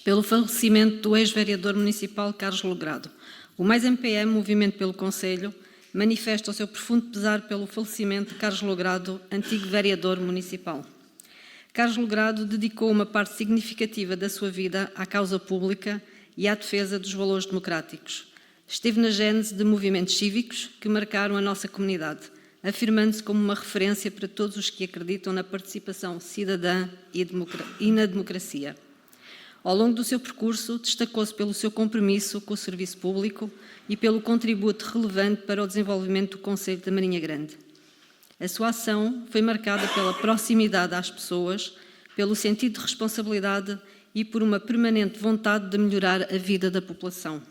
pelo falecimento do ex-vereador municipal Carlos Logrado. O Mais MPM, Movimento pelo Conselho, manifesta o seu profundo pesar pelo falecimento de Carlos Logrado, antigo vereador municipal. Carlos Logrado dedicou uma parte significativa da sua vida à causa pública e à defesa dos valores democráticos. Esteve na gênese de movimentos cívicos que marcaram a nossa comunidade, afirmando-se como uma referência para todos os que acreditam na participação cidadã e na democracia. Ao longo do seu percurso, destacou-se pelo seu compromisso com o serviço público e pelo contributo relevante para o desenvolvimento do Concelho da Marinha Grande. A sua ação foi marcada pela proximidade às pessoas, pelo sentido de responsabilidade e por uma permanente vontade de melhorar a vida da população.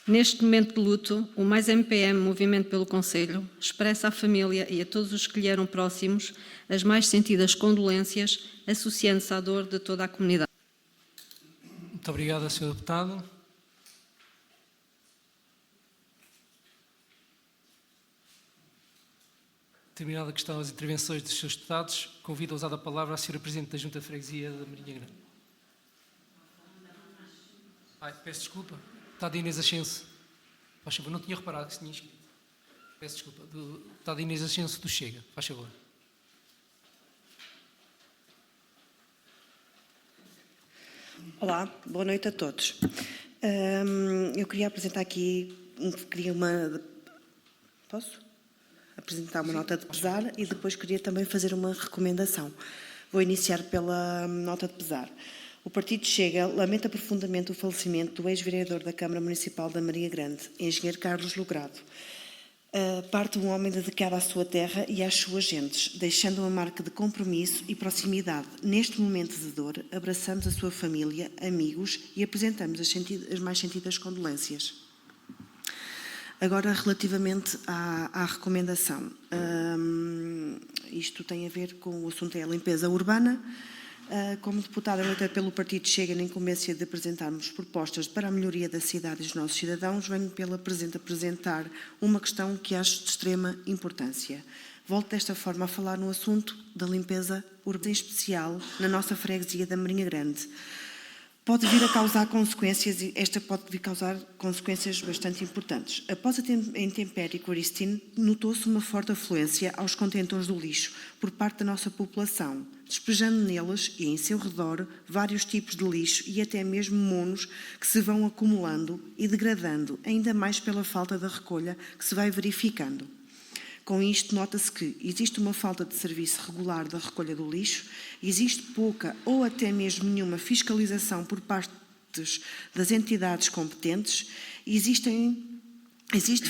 Neste momento de luto, o Mais MPM, Movimento pelo Conselho, expressa à família e a todos os que lhe eram próximos as mais sentidas condolências, associando-se à dor de toda a comunidade. Muito obrigado, Sr. Deputado. Terminada a questão das intervenções dos Srs. Deputados, convido a usar a palavra a Sra. Presidente da Junta de Freguesia da Marinha Grande. Peço desculpa. Deputada Inês Ascenso. Faz favor, não tinha reparado que se tinha escrito. Peço desculpa. Deputada Inês Ascenso do Chega. Faz favor. Olá, boa noite a todos. Eu queria apresentar aqui, Posso? Apresentar uma nota de pesar e depois queria também fazer uma recomendação. Vou iniciar pela nota de pesar. O Partido Chega lamenta profundamente o falecimento do ex-vereador da Câmara Municipal da Marinha Grande, engenheiro Carlos Logrado. Parte um homem dedicado à sua terra e às suas gentes, deixando uma marca de compromisso e proximidade. Neste momento de dor, abraçamos a sua família, amigos e apresentamos as mais sentidas condolências. Agora, relativamente à recomendação. Isto tem a ver com o assunto é a limpeza urbana. Como deputada eleita pelo Partido Chega na incumbência de apresentarmos propostas para a melhoria da cidade e dos nossos cidadãos, venho pela presente apresentar uma questão que acho de extrema importância. Volto desta forma a falar no assunto da limpeza urbana, em especial na nossa freguesia da Marinha Grande. Pode vir a causar consequências, e esta pode vir a causar consequências bastante importantes. Após a intempérie Coristine, notou-se uma forte afluência aos contentores do lixo por parte da nossa população, despejando neles e em seu redor vários tipos de lixo e até mesmo monos que se vão acumulando e degradando, ainda mais pela falta da recolha que se vai verificando. Com isto, nota-se que existe uma falta de serviço regular da recolha do lixo, existe pouca ou até mesmo nenhuma fiscalização por parte das entidades competentes, existe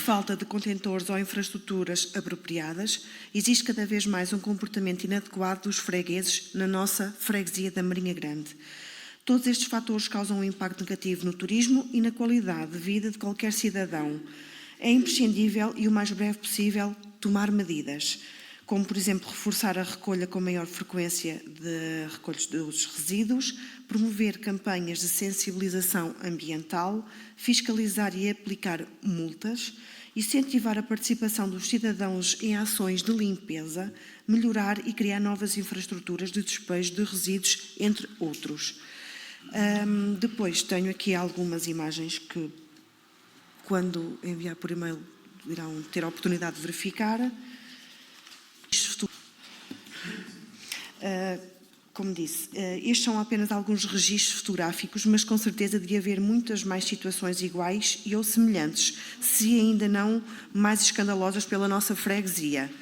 falta de contentores ou infraestruturas apropriadas, existe cada vez mais um comportamento inadequado dos fregueses na nossa freguesia da Marinha Grande. Todos estes fatores causam um impacto negativo no turismo e na qualidade de vida de qualquer cidadão. É imprescindível e o mais breve possível tomar medidas, como por exemplo reforçar a recolha com maior frequência de recolhos dos resíduos, promover campanhas de sensibilização ambiental, fiscalizar e aplicar multas, incentivar a participação dos cidadãos em ações de limpeza, melhorar e criar novas infraestruturas de despejo de resíduos, entre outros. Depois tenho aqui algumas imagens que, quando enviar por e-mail, irão ter a oportunidade de verificar. Como disse, estes são apenas alguns registros fotográficos, mas com certeza devia haver muitas mais situações iguais e ou semelhantes, se ainda não mais escandalosas pela nossa freguesia.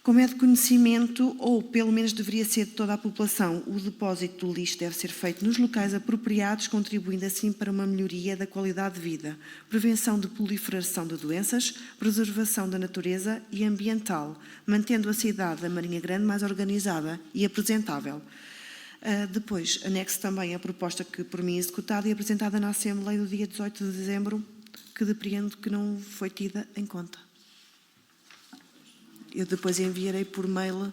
Como é de conhecimento, ou pelo menos deveria ser de toda a população, o depósito do lixo deve ser feito nos locais apropriados, contribuindo assim para uma melhoria da qualidade de vida, prevenção de proliferação de doenças, preservação da natureza e ambiental, mantendo a cidade da Marinha Grande mais organizada e apresentável. Depois, anexo também a proposta que por mim executada e apresentada na Assembleia do dia 18 de dezembro, que depreendo que não foi tida em conta. Eu depois enviarei por mail.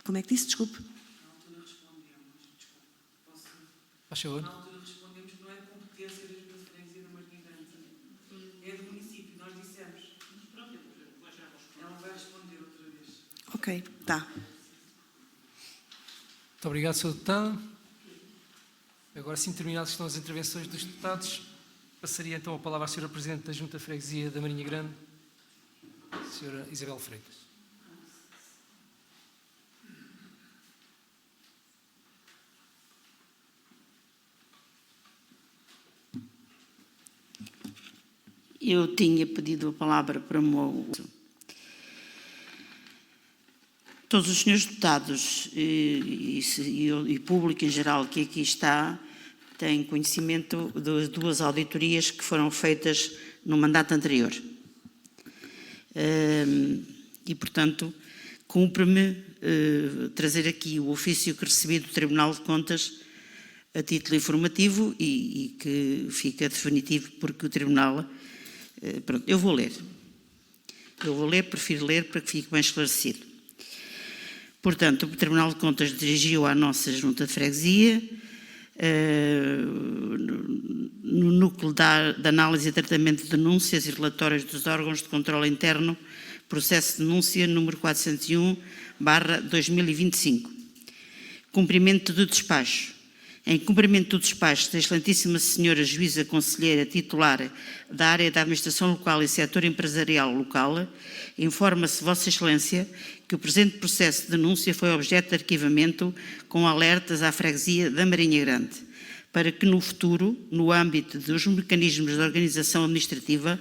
Como é que disse? Desculpe. Na altura respondemos. Faz favor. Na altura respondemos que não é de competência da freguesia da Marinha Grande. É do município, nós dissemos. Ela vai responder outra vez. Ok, tá. Muito obrigado, Sr. Deputado. Agora sim, terminadas estão as intervenções dos deputados, passaria então a palavra à Sra. Presidente da Junta de Freguesia da Marinha Grande, Sra. Isabel Freitas. Eu tinha pedido a palavra para todos os senhores deputados e público em geral que aqui está têm conhecimento das duas auditorias que foram feitas no mandato anterior. E, portanto, cumpre-me trazer aqui o ofício que recebi do Tribunal de Contas a título informativo e que fica definitivo porque o Tribunal... Pronto, eu vou ler, prefiro ler para que fique bem esclarecido. Portanto, o Tribunal de Contas dirigiu à nossa Junta de Freguesia, no núcleo de análise e tratamento de denúncias e relatórios dos órgãos de controle interno, processo de denúncia número 401/2025. Cumprimento do despacho. Em cumprimento do despacho da Excelentíssima Senhora Juíza Conselheira titular da área da Administração Local e Setor Empresarial Local, informa-se Vossa Excelência que o presente processo de denúncia foi objeto de arquivamento com alertas à freguesia da Marinha Grande, para que no futuro, no âmbito dos mecanismos de organização administrativa,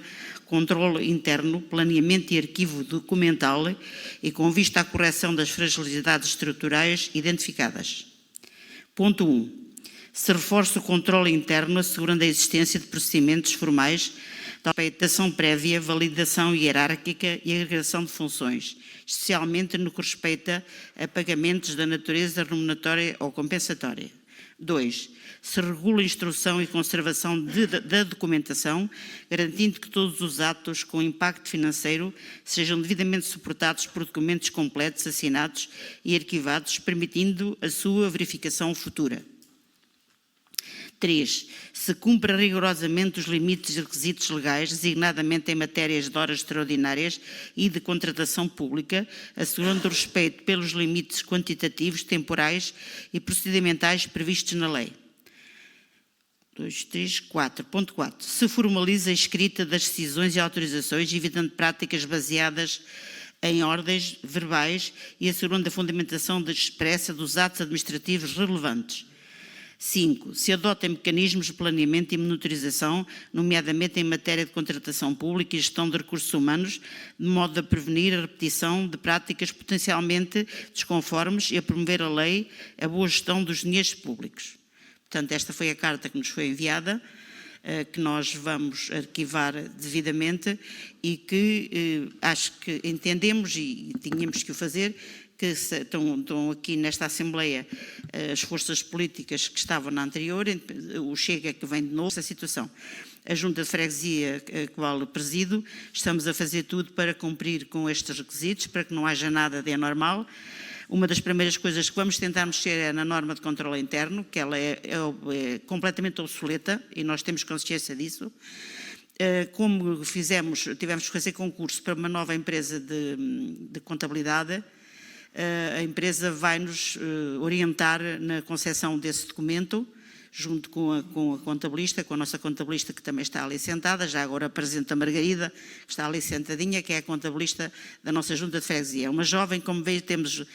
controle interno, planeamento e arquivo documental e com vista à correção das fragilidades estruturais identificadas. Ponto 1. Se reforça o controle interno, assegurando a existência de procedimentos formais de respeitação prévia, validação hierárquica e agregação de funções, especialmente no que respeita a pagamentos da natureza remuneratória ou compensatória. 2. Se regula a instrução e conservação da documentação, garantindo que todos os atos com impacto financeiro sejam devidamente suportados por documentos completos, assinados e arquivados, permitindo a sua verificação futura. 3. Se cumpra rigorosamente os limites e requisitos legais, designadamente em matérias de horas extraordinárias e de contratação pública, assegurando o respeito pelos limites quantitativos, temporais e procedimentais previstos na lei. 4. Se formaliza a escrita das decisões e autorizações, evitando práticas baseadas em ordens verbais e assegurando a fundamentação expressa dos atos administrativos relevantes. 5. Se adotem mecanismos de planeamento e monitorização, nomeadamente em matéria de contratação pública e gestão de recursos humanos, de modo a prevenir a repetição de práticas potencialmente desconformes e a promover a lei, a boa gestão dos dinheiros públicos. Portanto, esta foi a carta que nos foi enviada, que nós vamos arquivar devidamente e que acho que entendemos e tínhamos que o fazer, que estão aqui nesta Assembleia as forças políticas que estavam na anterior, o Chega que vem de novo, essa situação. A Junta de Freguesia, a qual presido, estamos a fazer tudo para cumprir com estes requisitos, para que não haja nada de anormal. Uma das primeiras coisas que vamos tentar mexer é na norma de controle interno, que ela é completamente obsoleta e nós temos consciência disso. Como tivemos que fazer concurso para uma nova empresa de contabilidade, a empresa vai-nos orientar na concepção desse documento, junto com a contabilista, com a nossa contabilista que também está ali sentada, já agora apresento a Margarida, que está ali sentadinha, que é a contabilista da nossa Junta de Freguesia. Uma jovem, como veio, temos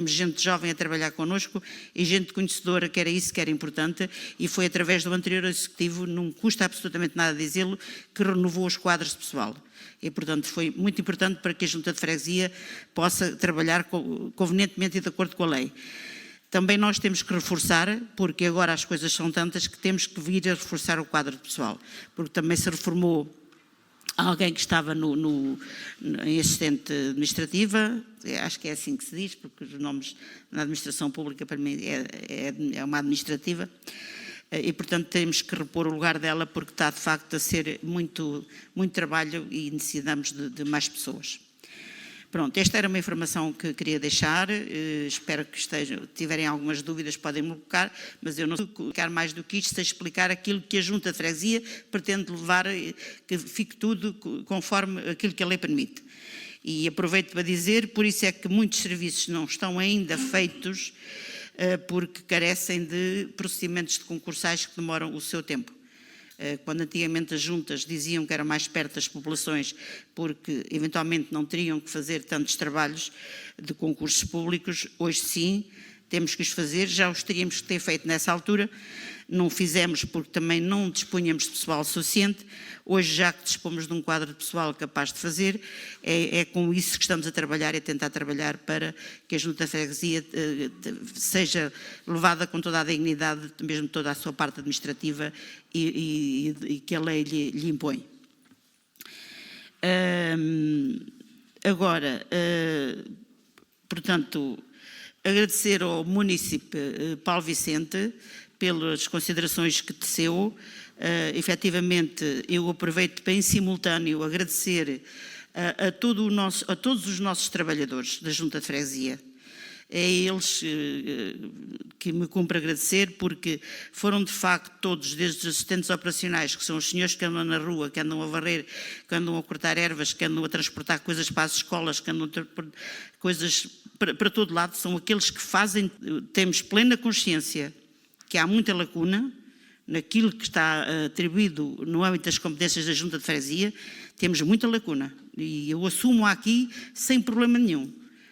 gente jovem a trabalhar connosco e gente conhecedora, que era isso que era importante, e foi através do anterior executivo, não custa absolutamente nada dizê-lo, que renovou os quadros de pessoal. E, portanto, foi muito importante para que a Junta de Freguesia possa trabalhar convenientemente e de acordo com a lei. Também nós temos que reforçar, porque agora as coisas são tantas que temos que vir a reforçar o quadro de pessoal, porque também se reformou alguém que estava em assistente administrativa, acho que é assim que se diz, porque os nomes na administração pública para mim é uma administrativa, e portanto temos que repor o lugar dela porque está de facto a ser muito, muito trabalho e necessitamos de mais pessoas. Pronto, esta era uma informação que queria deixar, espero que tiverem algumas dúvidas, podem me colocar, mas eu não sei colocar mais do que isto, sei explicar aquilo que a Junta de Freguesia pretende levar, que fique tudo conforme aquilo que a lei permite. E aproveito para dizer, por isso é que muitos serviços não estão ainda feitos, porque carecem de procedimentos de concursais que demoram o seu tempo. Quando antigamente as juntas diziam que era mais perto das populações porque eventualmente não teriam que fazer tantos trabalhos de concursos públicos, hoje sim temos que os fazer, já os teríamos que ter feito nessa altura, não fizemos porque também não dispunhamos de pessoal suficiente, hoje já que dispomos de um quadro de pessoal capaz de fazer, é com isso que estamos a trabalhar e a tentar trabalhar para que a Junta de Freguesia seja levada com toda a dignidade, mesmo toda a sua parte administrativa e que a lei lhe impõe. Agora, portanto, agradecer ao município Paulo Vicente pelas considerações que teceu. Efetivamente, eu aproveito para, em simultâneo, agradecer a todos os nossos trabalhadores da Junta de Freguesia. É a eles que me cumpre agradecer, porque foram de facto todos, desde os assistentes operacionais, que são os senhores que andam na rua, que andam a varrer, que andam a cortar ervas, que andam a transportar coisas para as escolas, que andam a transportar coisas para todo lado, são aqueles que fazem. Temos plena consciência que há muita lacuna naquilo que está atribuído no âmbito das competências da Junta de Freguesia, temos muita lacuna, e eu assumo aqui sem problema nenhum.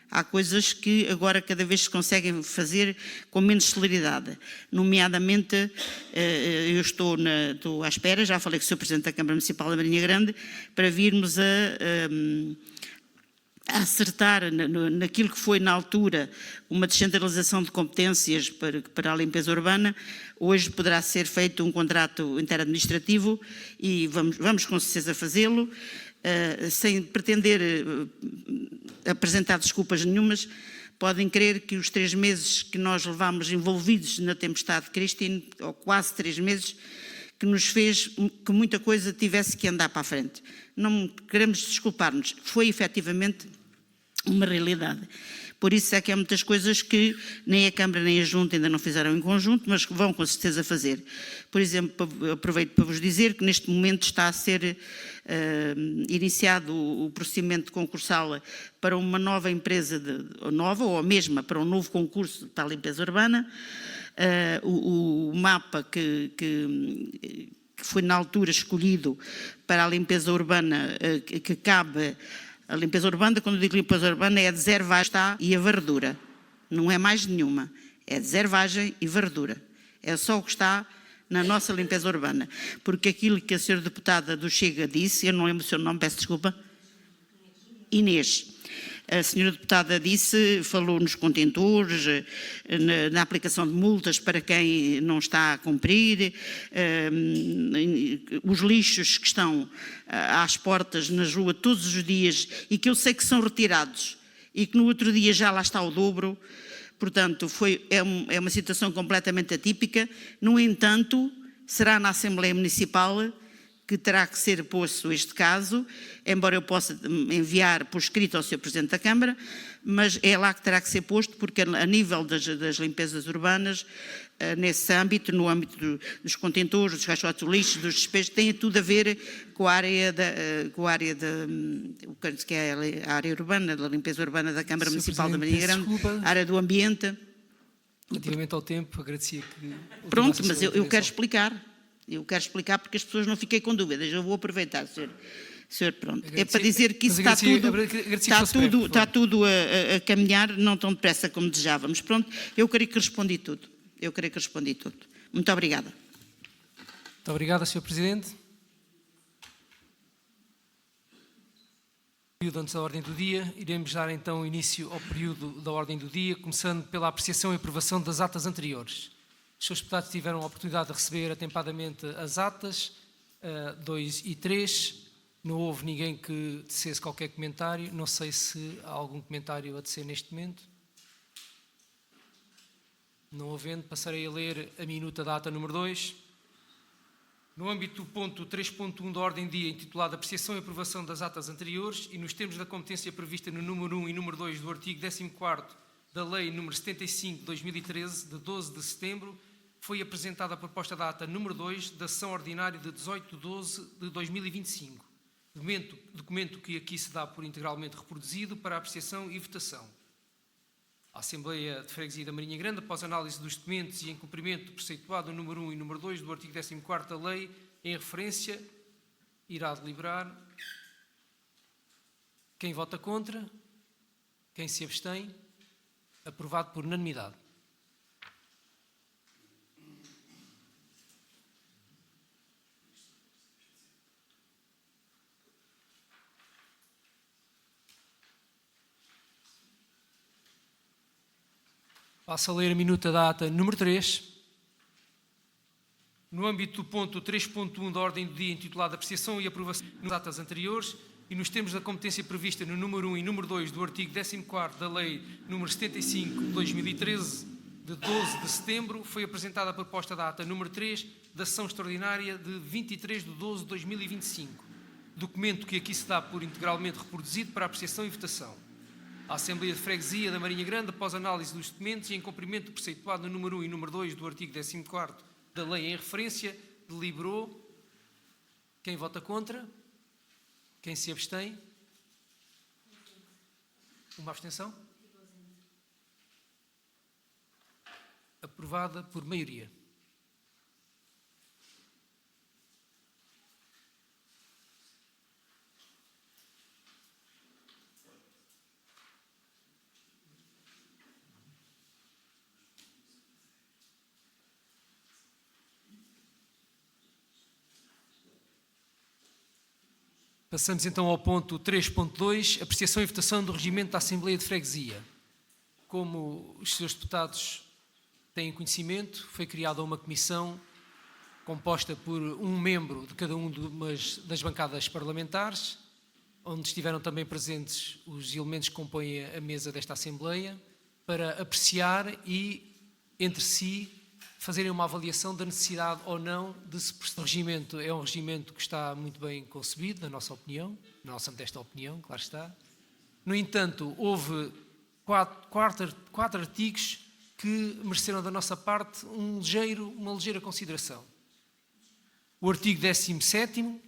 Há coisas que agora cada vez se conseguem fazer com menos celeridade, nomeadamente eu estou à espera, já falei com o Sr. Presidente da Câmara Municipal da Marinha Grande, para virmos a acertar naquilo que foi na altura uma descentralização de competências para a limpeza urbana. Hoje poderá ser feito um contrato interadministrativo e vamos com certeza fazê-lo, sem pretender apresentar desculpas nenhumas. Podem crer que os 3 meses que nós levámos envolvidos na tempestade Christine, ou quase 3 meses, que nos fez que muita coisa tivesse que andar para a frente. Não queremos desculpar-nos, foi efetivamente uma realidade. Por isso é que há muitas coisas que nem a Câmara nem a Junta ainda não fizeram em conjunto, mas que vão com certeza fazer. Por exemplo, aproveito para vos dizer que neste momento está a ser iniciado o procedimento concursal para uma nova empresa, nova ou a mesma, para um novo concurso para a limpeza urbana. O mapa que foi na altura escolhido para a limpeza urbana, que cabe. A limpeza urbana, quando eu digo limpeza urbana, é a deservagem e a varredura. Não é mais nenhuma. É deservagem e varredura. É só o que está na nossa limpeza urbana. Porque aquilo que a senhora deputada do Chega disse, eu não lembro o seu nome, peço desculpa. Inês. A senhora deputada disse, falou nos contentores, na aplicação de multas para quem não está a cumprir, os lixos que estão às portas, nas ruas, todos os dias, e que eu sei que são retirados, e que no outro dia já lá está o dobro. Portanto, é uma situação completamente atípica. No entanto, será na Assembleia Municipal que terá que ser posto este caso, embora eu possa enviar por escrito ao Sr. Presidente da Câmara, mas é lá que terá que ser posto, porque a nível das limpezas urbanas, nesse âmbito, no âmbito dos contentores, dos caixotes de lixo, dos despejos, tem tudo a ver com a área que é a área urbana, da limpeza urbana da Câmara Municipal da Marinha Grande, a área do ambiente. Relativamente ao tempo, agradecia que... Pronto, mas eu quero explicar. Eu quero explicar porque as pessoas não fiquem com dúvidas. Eu vou aproveitar, senhor, pronto. É para dizer que isso está tudo a caminhar, não tão depressa como desejávamos. Pronto, eu creio que respondi tudo. Muito obrigada. Muito obrigada, Sr. Presidente. Período antes da ordem do dia, iremos dar então início ao período da ordem do dia, começando pela apreciação e aprovação das atas anteriores. Os senhores deputados tiveram a oportunidade de receber atempadamente as atas 2 e 3. Não houve ninguém que tecesse qualquer comentário. Não sei se há algum comentário a tecer neste momento. Não havendo, passarei a ler a minuta da ata número 2. No âmbito do ponto 3.1 da ordem do dia, intitulado Apreciação e Aprovação das atas anteriores e nos termos da competência prevista no número 1 e número 2 do artigo 14º da Lei nº 75 de 2013, de 12 de setembro, foi apresentada a proposta da ata número 2 da sessão ordinária de 18 de 12 de 2025, documento que aqui se dá por integralmente reproduzido para apreciação e votação. A Assembleia de Freguesia da Marinha Grande, após análise dos documentos e em cumprimento do preceituado número 1 e número 2 do artigo 14º da Lei, em referência, irá deliberar. Quem vota contra? Quem se abstém? Aprovado por unanimidade. Passo a ler a minuta da ata número 3. No âmbito do ponto 3.1 da ordem do dia, intitulado Apreciação e Aprovação das atas anteriores, e nos termos da competência prevista no número 1 e número 2 do artigo 14º da Lei nº 75 de 2013, de 12 de setembro, foi apresentada a proposta da ata número 3 da sessão extraordinária de 23 de 12 de 2025, documento que aqui se dá por integralmente reproduzido para apreciação e votação. A Assembleia de Freguesia da Marinha Grande, após análise dos documentos e em cumprimento do preceituado no número 1 e número 2 do artigo 14º da lei em referência, deliberou. Quem vota contra? Quem se abstém? Uma abstenção? Aprovada por maioria. Passamos então ao ponto 3.2, apreciação e votação do regimento da Assembleia de Freguesia. Como os senhores deputados têm conhecimento, foi criada uma comissão composta por um membro de cada uma das bancadas parlamentares, onde estiveram também presentes os elementos que compõem a mesa desta Assembleia, para apreciar e, entre si, fazerem uma avaliação da necessidade ou não de se proceder. O regimento é um regimento que está muito bem concebido, na nossa opinião, na nossa modesta opinião, claro está. No entanto, houve quatro artigos que mereceram da nossa parte uma ligeira consideração. O artigo 17º,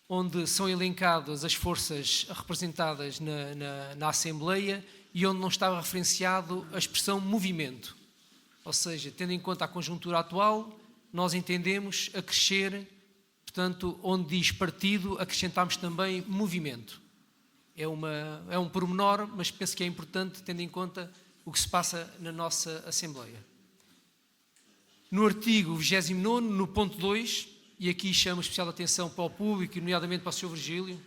onde são elencadas as forças representadas na Assembleia e onde não estava referenciado a expressão movimento. Ou seja, tendo em conta a conjuntura atual, nós entendemos acrescer, portanto, onde diz partido, acrescentamos também movimento. É um pormenor, mas penso que é importante, tendo em conta o que se passa na nossa Assembleia. No artigo 29º, no ponto 2, e aqui chamo especial atenção para o público, e nomeadamente para o Sr. Virgílio,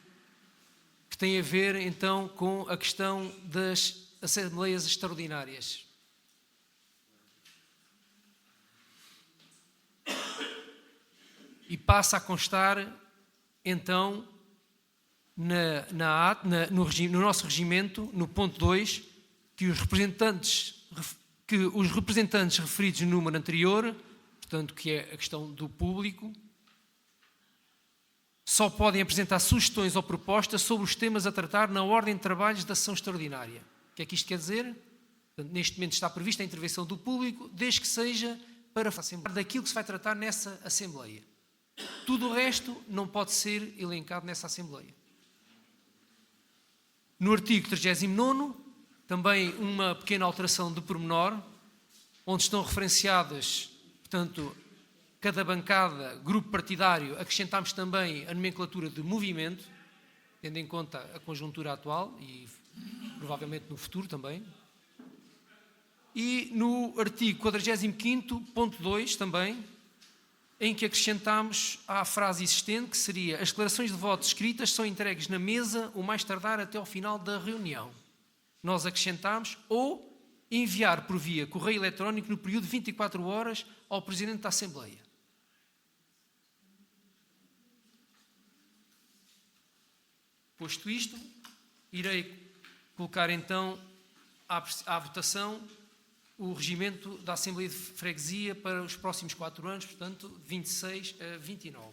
que tem a ver, então, com a questão das Assembleias Extraordinárias. E passa a constar, então, no nosso regimento, no ponto 2, que os representantes referidos no número anterior, portanto, que é a questão do público, só podem apresentar sugestões ou propostas sobre os temas a tratar na ordem de trabalhos da sessão extraordinária. O que é que isto quer dizer? Portanto, neste momento está prevista a intervenção do público, desde que seja para falar daquilo que se vai tratar nessa Assembleia. Tudo o resto não pode ser elencado nessa Assembleia. No artigo 39º, também uma pequena alteração de pormenor, onde estão referenciadas, portanto, cada bancada, grupo partidário, acrescentámos também a nomenclatura de movimento, tendo em conta a conjuntura atual e provavelmente no futuro também. E no artigo 45º, ponto 2 também, em que acrescentámos à frase existente, que seria: as declarações de voto escritas são entregues na mesa o mais tardar até ao final da reunião. Nós acrescentámos ou enviar por via correio eletrónico no período de 24 horas ao Presidente da Assembleia. Posto isto, irei colocar então à votação o regimento da Assembleia de Freguesia para os próximos 4 anos, portanto, de 26 a 29.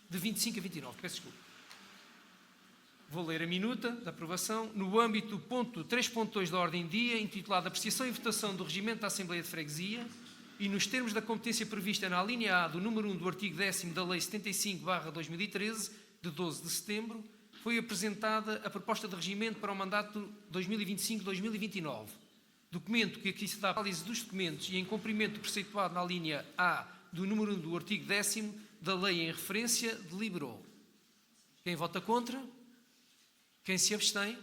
De 25 a 29, peço desculpa. Vou ler a minuta da aprovação. No âmbito do ponto 3.2 da ordem do dia, intitulado Apreciação e Votação do Regimento da Assembleia de Freguesia, e nos termos da competência prevista na alínea A do número 1 do artigo 10º da Lei 75/2013, de 12 de setembro, foi apresentada a proposta de regimento para o mandato 2025-2029. Documento que aqui se dá a análise dos documentos e em cumprimento do preceituado na linha A do número 1 do artigo 10º da lei em referência, deliberou. Quem vota contra? Quem se abstém?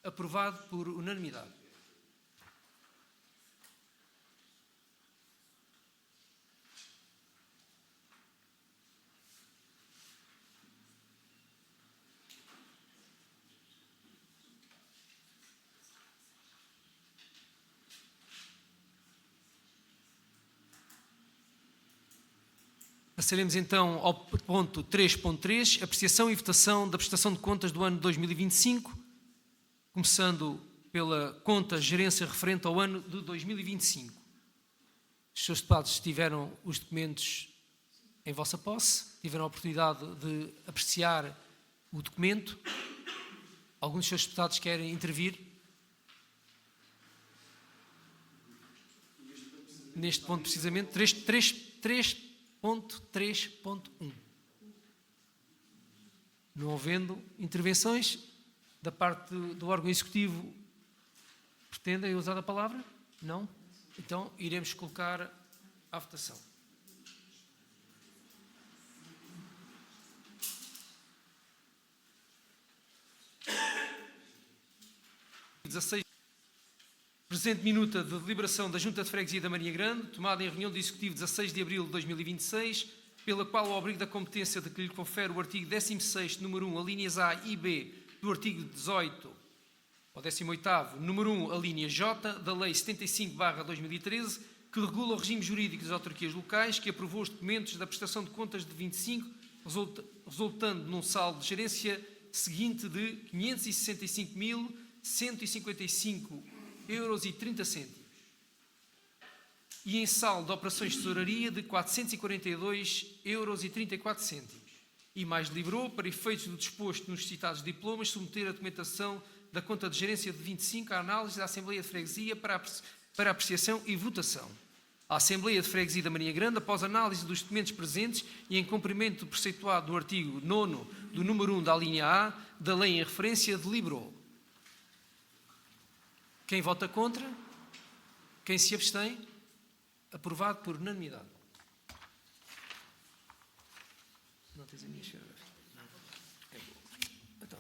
Aprovado por unanimidade. Passaremos então ao ponto 3.3, apreciação e votação da prestação de contas do ano 2025, começando pela conta gerência referente ao ano de 2025. Os senhores deputados tiveram os documentos em vossa posse, tiveram a oportunidade de apreciar o documento. Alguns dos senhores deputados querem intervir neste ponto precisamente, 3.3.1. Não havendo intervenções da parte do órgão executivo, pretendem usar a palavra? Não? Então, iremos colocar à votação. Presente minuta de deliberação da Junta de Freguesia da Marinha Grande, tomada em reunião do Executivo 16 de abril de 2026, pela qual o abrigo da competência de que lhe confere o artigo 16º, número 1, alíneas A e B, do artigo 18, ou 18º, número 1, alínea J, da Lei 75/2013, que regula o regime jurídico das autarquias locais, que aprovou os documentos da prestação de contas de 25, resultando num saldo de gerência seguinte de 565.155,30 € e em saldo de operações de tesouraria de 442,34 € e mais deliberou, para efeitos do disposto nos citados diplomas, submeter a documentação da conta de gerência de 25 à análise da Assembleia de Freguesia para apreciação e votação. A Assembleia de Freguesia da Marinha Grande, após análise dos documentos presentes e em cumprimento do preceituado do artigo 9º do número 1 da linha A da lei em referência, deliberou. Quem vota contra? Quem se abstém? Aprovado por unanimidade. Não tens a minha esfera? Não. É boa. Então.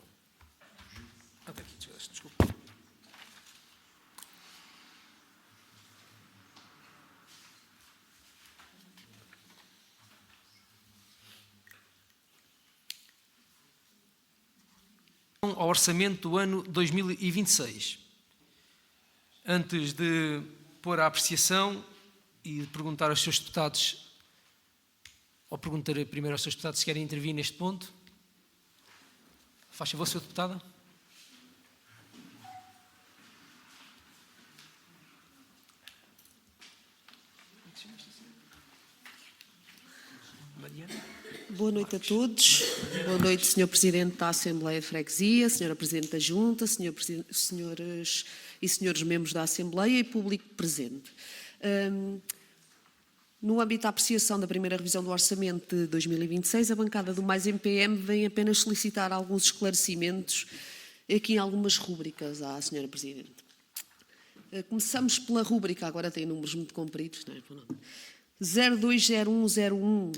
Até aqui, desculpa. Ao orçamento do ano 2026. Antes de pôr a apreciação e de perguntar aos seus deputados, ou perguntar primeiro aos seus deputados se querem intervir neste ponto. Faz favor, Sr. Deputada. Boa noite a todos. Boa noite, Sr. Presidente da Assembleia de Freguesia, Sra. Presidente da Junta, senhoras e senhores membros da Assembleia e público presente. No âmbito da apreciação da primeira revisão do Orçamento de 2026, a bancada do Mais MPM vem apenas solicitar alguns esclarecimentos aqui em algumas rúbricas à Sra. Presidente. Começamos pela rúbrica, agora tem números muito compridos, não é? 020101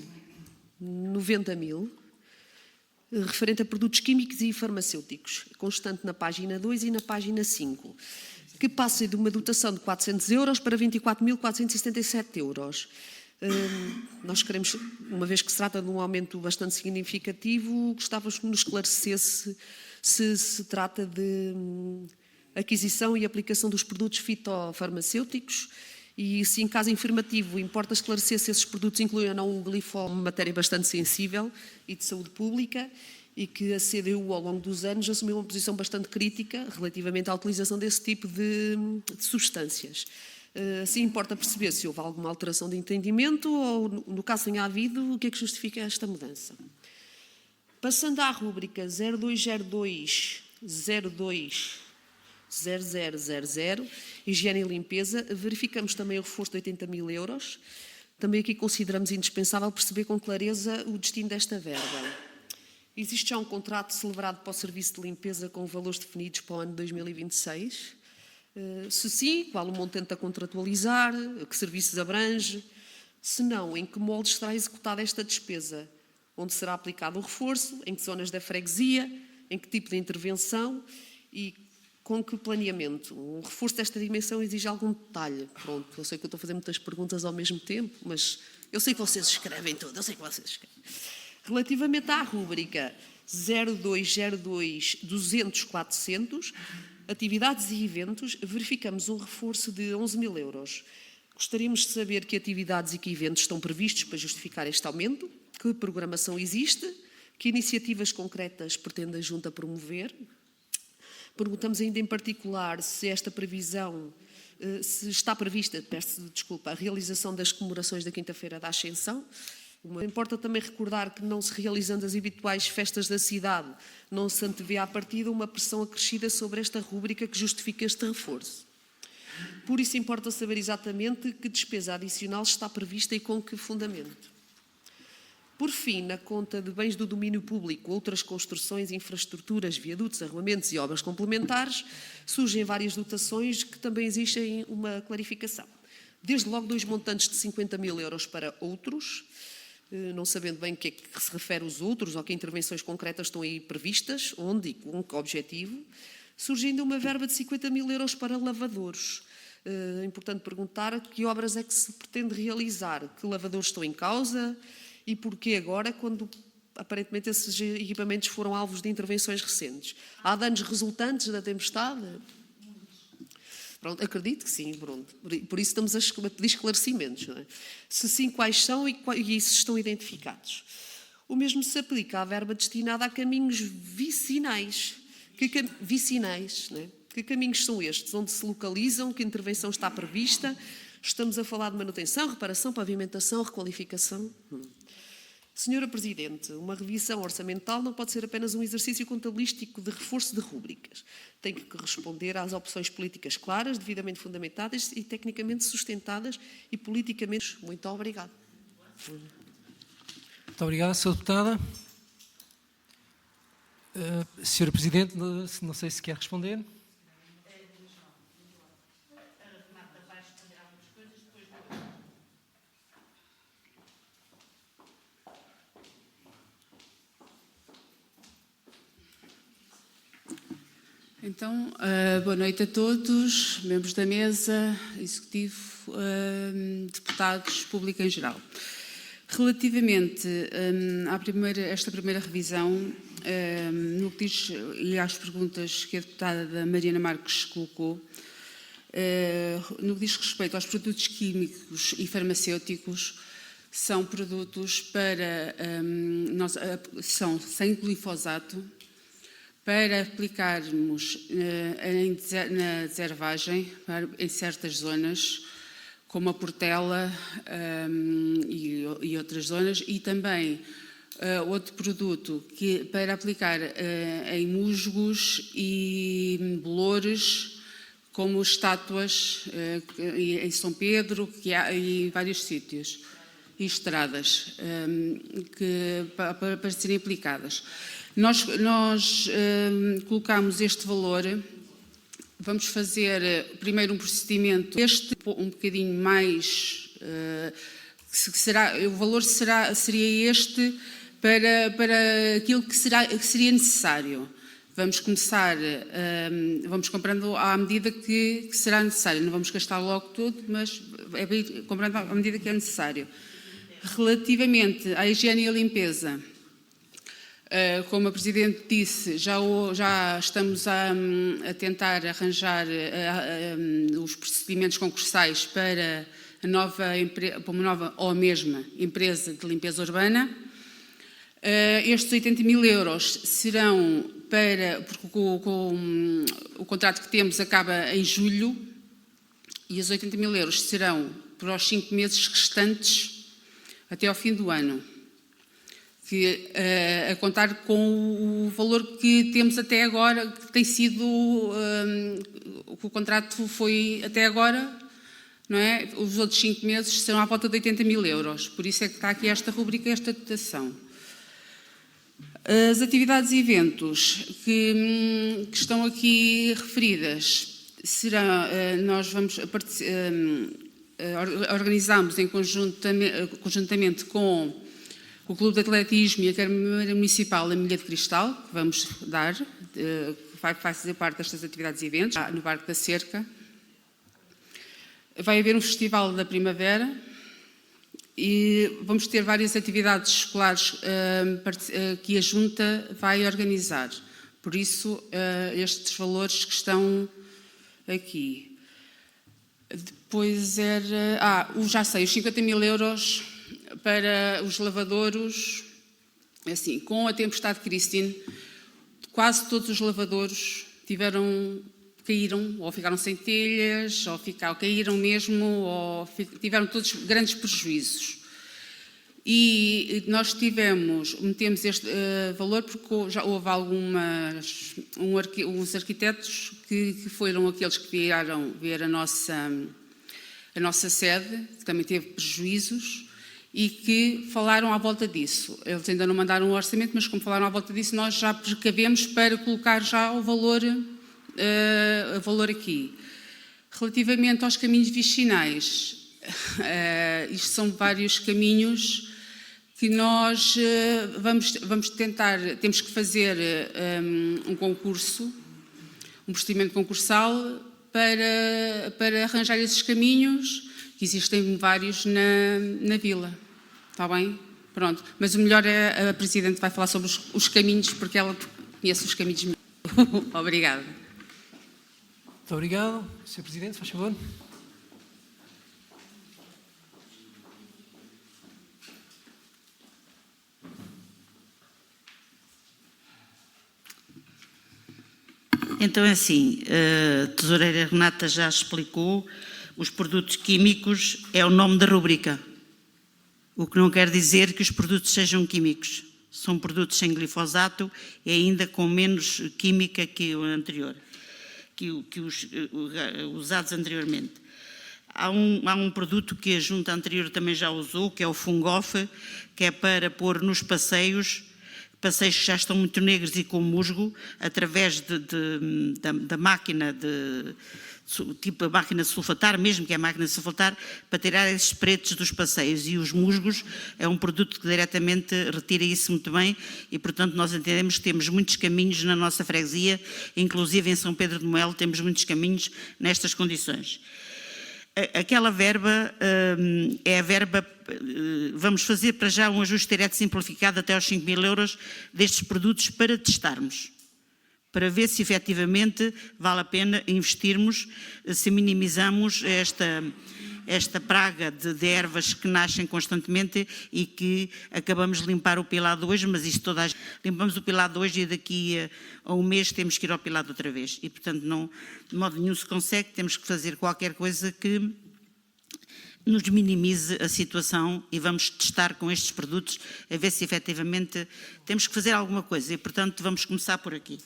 90.000, referente a produtos químicos e farmacêuticos, constante na página 2 e na página 5, que passa de uma dotação de 400 € para 24.477 €. Nós queremos, uma vez que se trata de um aumento bastante significativo, gostávamos que nos esclarecesse se se trata de aquisição e aplicação dos produtos fitofarmacêuticos e se, em caso afirmativo, importa esclarecer se esses produtos incluem ou não o glifosado, uma matéria bastante sensível e de saúde pública, e que a CDU, ao longo dos anos, assumiu uma posição bastante crítica relativamente à utilização desse tipo de substâncias. Assim, importa perceber se houve alguma alteração de entendimento ou, no caso tenha havido, o que é que justifica esta mudança. Passando à rúbrica 0202-02-0000, Higiene e Limpeza, verificamos também o reforço de 80.000 €. Também aqui consideramos indispensável perceber com clareza o destino desta verba. Existe já um contrato celebrado para o serviço de limpeza com valores definidos para o ano 2026? Se sim, qual o montante a contratualizar? Que serviços abrange? Se não, em que moldes será executada esta despesa? Onde será aplicado o reforço? Em que zonas da freguesia? Em que tipo de intervenção? E com que planeamento? Um reforço desta dimensão exige algum detalhe. Pronto, eu sei que eu estou a fazer muitas perguntas ao mesmo tempo, mas eu sei que vocês escrevem tudo, eu sei que vocês escrevem. Relativamente à rúbrica 0202-200-400, atividades e eventos, verificamos um reforço de 11.000 €. Gostaríamos de saber que atividades e que eventos estão previstos para justificar este aumento, que programação existe, que iniciativas concretas pretende a Junta promover. Perguntamos ainda em particular se esta previsão, se está prevista, peço desculpa, a realização das comemorações da Quinta-feira da Ascensão. Importa também recordar que, não se realizando as habituais festas da cidade, não se antevê à partida uma pressão acrescida sobre esta rúbrica que justifica este reforço. Por isso, importa saber exatamente que despesa adicional está prevista e com que fundamento. Por fim, na conta de bens do domínio público, outras construções, infraestruturas, viadutos, arruamentos e obras complementares, surgem várias dotações que também exigem uma clarificação. Desde logo 2 montantes de 50 mil euros para outros, não sabendo bem o que é que se refere os outros ou que intervenções concretas estão aí previstas, onde e com que objetivo, surgindo uma verba de 50 mil euros para lavadores. É importante perguntar que obras é que se pretende realizar, que lavadores estão em causa e porquê agora, quando aparentemente esses equipamentos foram alvos de intervenções recentes. Há danos resultantes da tempestade? Pronto, acredito que sim, Bruno. Por isso estamos a pedir esclarecimentos. Não é? Se sim, quais são e se estão identificados. O mesmo se aplica à verba destinada a caminhos vicinais. Não é? Que caminhos são estes? Onde se localizam? Que intervenção está prevista? Estamos a falar de manutenção, reparação, pavimentação, requalificação? Senhora Presidente, uma revisão orçamental não pode ser apenas um exercício contabilístico de reforço de rúbricas. Tem que corresponder às opções políticas claras, devidamente fundamentadas e tecnicamente sustentadas e politicamente. Muito obrigada. Muito obrigado, Sra. Deputada. Senhora Presidente, não sei se quer responder. Então, boa noite a todos, membros da mesa, executivo, deputados, público em geral. Relativamente a esta primeira revisão, no que diz, e às perguntas que a deputada Mariana Marques colocou, no que diz respeito aos produtos químicos e farmacêuticos, são produtos são sem glifosato, para aplicarmos na deservagem em certas zonas, como a Portela e outras zonas, e também outro produto para aplicar em musgos e bolores, como estátuas em São Pedro e em vários sítios, e estradas, para serem aplicadas. Nós colocamos este valor, vamos fazer primeiro um procedimento, um bocadinho mais, o valor seria este para aquilo que seria necessário. Vamos começar, vamos comprando à medida que será necessário, não vamos gastar logo tudo, mas é para ir comprando à medida que é necessário. Relativamente à higiene e à limpeza, como a Presidente disse, já estamos a tentar arranjar os procedimentos concursais para uma nova ou a mesma empresa de limpeza urbana. Estes 80 mil euros serão porque o contrato que temos acaba em julho, e os 80 mil euros serão para os 5 meses restantes até ao fim do ano. A contar com o valor que temos até agora, que tem sido, o contrato foi até agora, não é? Os outros 5 meses serão à volta de 80 mil euros, por isso é que está aqui esta rubrica, esta dotação. As atividades e eventos que estão aqui referidas, nós organizamos conjuntamente com o Clube de Atletismo e a Câmara Municipal da Milha de Cristal, que vamos dar, vai fazer parte destas atividades e eventos, no Barco da Cerca. Vai haver um festival da primavera e vamos ter várias atividades escolares que a Junta vai organizar. Por isso, estes valores que estão aqui. Depois já sei, os 50 mil euros para os lavadouros, assim, com a tempestade Christine, quase todos os lavadouros caíram, ou ficaram sem telhas, ou caíram mesmo, ou tiveram todos grandes prejuízos. E nós metemos este valor porque já houve uns arquitetos que foram aqueles que vieram ver a nossa sede, que também teve prejuízos, e que falaram à volta disso. Eles ainda não mandaram o orçamento, mas como falaram à volta disso, nós já precavemos para colocar já o valor aqui. Relativamente aos caminhos vicinais, isto são vários caminhos que nós vamos tentar, temos que fazer um concurso, um procedimento concursal para arranjar esses caminhos, que existem vários na vila. Está bem? Pronto. Mas o melhor é a Presidente vai falar sobre os caminhos, porque ela conhece os caminhos melhor. Obrigada. Muito obrigado. Sr. Presidente, faz favor. Então é assim, a tesoureira Renata já explicou, os produtos químicos é o nome da rúbrica, o que não quer dizer que os produtos sejam químicos. São produtos sem glifosato e ainda com menos química que o anterior, que os usados anteriormente. Há um produto que a Junta anterior também já usou, que é o Fungof, que é para pôr nos passeios que já estão muito negros e com musgo, através da máquina tipo a máquina de sulfatar, mesmo que é a máquina de sulfatar, para tirar esses pretos dos passeios. E os musgos é um produto que diretamente retira isso muito bem e, portanto, nós entendemos que temos muitos caminhos na nossa freguesia, inclusive em São Pedro de Moelo temos muitos caminhos nestas condições. Aquela verba é a verba, vamos fazer para já um ajuste direto simplificado até aos 5.000 euros destes produtos para testarmos, para ver se efetivamente vale a pena investirmos, se minimizamos esta praga de ervas que nascem constantemente e que acabamos de limpar o pilado hoje, mas isto limpamos o pilado hoje e daqui a um mês temos que ir ao pilado outra vez. E, portanto, não, de modo nenhum se consegue, temos que fazer qualquer coisa que nos minimize a situação e vamos testar com estes produtos a ver se efetivamente temos que fazer alguma coisa e, portanto, vamos começar por aqui.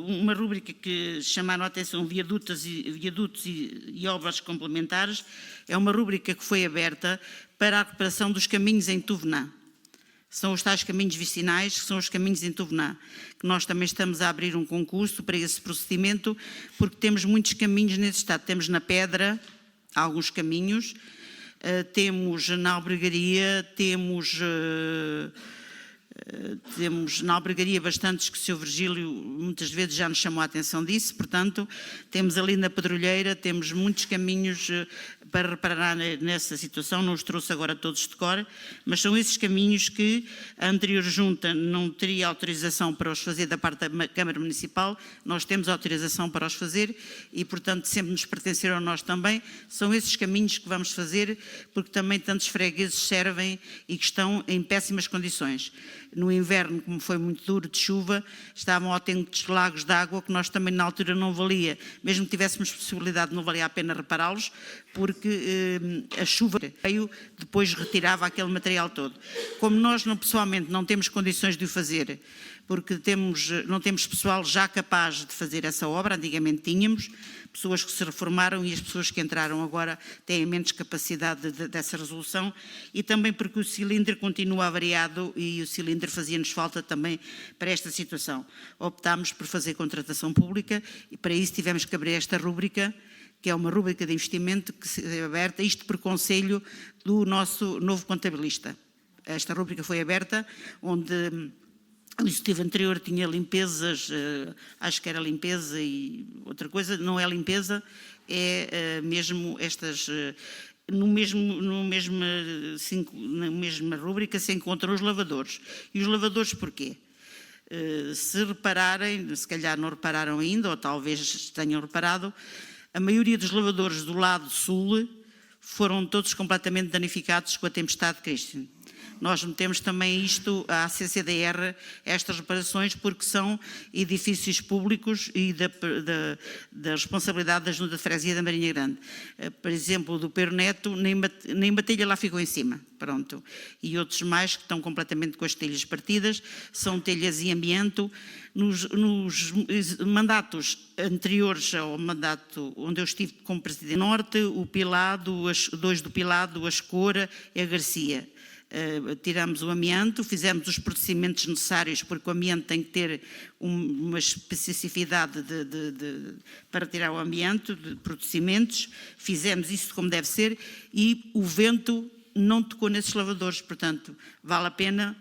Uma rúbrica que chamaram a atenção, viadutos e obras complementares, é uma rúbrica que foi aberta para a recuperação dos caminhos em Tuvená. São os tais caminhos vicinais, que são os caminhos em Tuvená, que nós também estamos a abrir um concurso para esse procedimento, porque temos muitos caminhos nesse estado. Temos na Pedra alguns caminhos, temos na Albergaria, temos na Albergaria bastantes que o Sr. Virgílio muitas vezes já nos chamou a atenção disso, portanto, temos ali na Pedrolheira, temos muitos caminhos para reparar nessa situação, não os trouxe agora todos de cor, mas são esses caminhos que a anterior Junta não teria autorização para os fazer da parte da Câmara Municipal, nós temos autorização para os fazer e, portanto, sempre nos pertenceram a nós também, são esses caminhos que vamos fazer, porque também tantos fregueses servem e que estão em péssimas condições. No inverno, como foi muito duro de chuva, estavam autênticos lagos de água que nós também na altura não valia, mesmo que tivéssemos possibilidade, não valia a pena repará-los, porque a chuva veio, depois retirava aquele material todo. Como nós pessoalmente não temos condições de o fazer, porque não temos pessoal já capaz de fazer essa obra, antigamente tínhamos, pessoas que se reformaram e as pessoas que entraram agora têm menos capacidade dessa resolução e também porque o cilindro continua avariado e o cilindro fazia-nos falta também para esta situação. Optámos por fazer contratação pública e para isso tivemos que abrir esta rúbrica, que é uma rúbrica de investimento que se é aberta, isto por conselho do nosso novo contabilista. Esta rúbrica foi aberta, onde o executivo anterior tinha limpezas, acho que era limpeza e outra coisa, não é limpeza, é mesmo estas... Na mesma rúbrica se encontram os lavadores. E os lavadores porquê? Se repararem, se calhar não repararam ainda, ou talvez tenham reparado, a maioria dos lavadores do lado sul foram todos completamente danificados com a tempestade de Christian. nós metemos também isto à CCDR, estas reparações, porque são edifícios públicos e da responsabilidade da Junta de Freguesia da Marinha Grande. Por exemplo, o do Pedro Neto, nem batalha lá ficou em cima, pronto. E outros mais que estão completamente com as telhas partidas, são telhas e amianto. Nos mandatos anteriores ao mandato onde eu estive como Presidente Norte, o Pilado, dois do Pilado, a Escora e a Garcia. Tiramos o amianto, fizemos os procedimentos necessários, porque o amianto tem que ter uma especificidade para tirar o amianto, de procedimentos, fizemos isso como deve ser e o vento não tocou nesses lavadores, portanto, vale a pena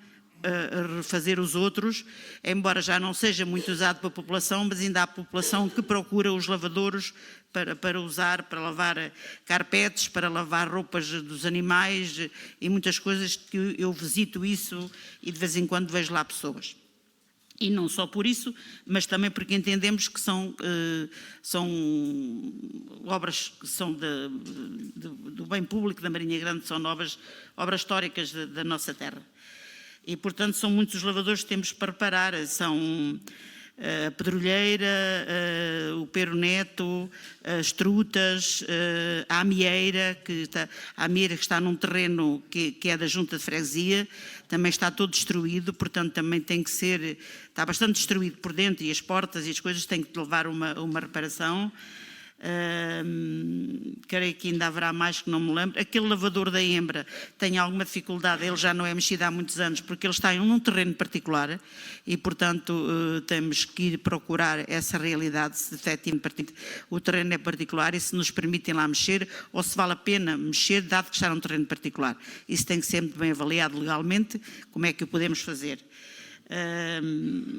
refazer os outros, embora já não seja muito usado para a população, mas ainda há população que procura os lavadouros para usar, para lavar carpetes, para lavar roupas dos animais e muitas coisas que eu visito isso e de vez em quando vejo lá pessoas. E não só por isso, mas também porque entendemos que são obras que são do bem público da Marinha Grande, são obras históricas da nossa terra. E, portanto, são muitos os lavadores que temos para reparar. São a Pedrolheira, o Pedro Neto, as Trutas, a Amieira, que está num terreno que é da Junta de Freguesia, também está todo destruído, portanto, também tem que ser, está bastante destruído por dentro e as portas e as coisas têm que levar uma reparação. Creio que ainda haverá mais que não me lembro. Aquele lavador da Embra tem alguma dificuldade, ele já não é mexido há muitos anos porque ele está em um terreno particular e portanto temos que ir procurar essa realidade, se efetivamente o terreno é particular e se nos permitem lá mexer ou se vale a pena mexer dado que está num terreno particular. Isso tem que ser muito bem avaliado legalmente, como é que o podemos fazer.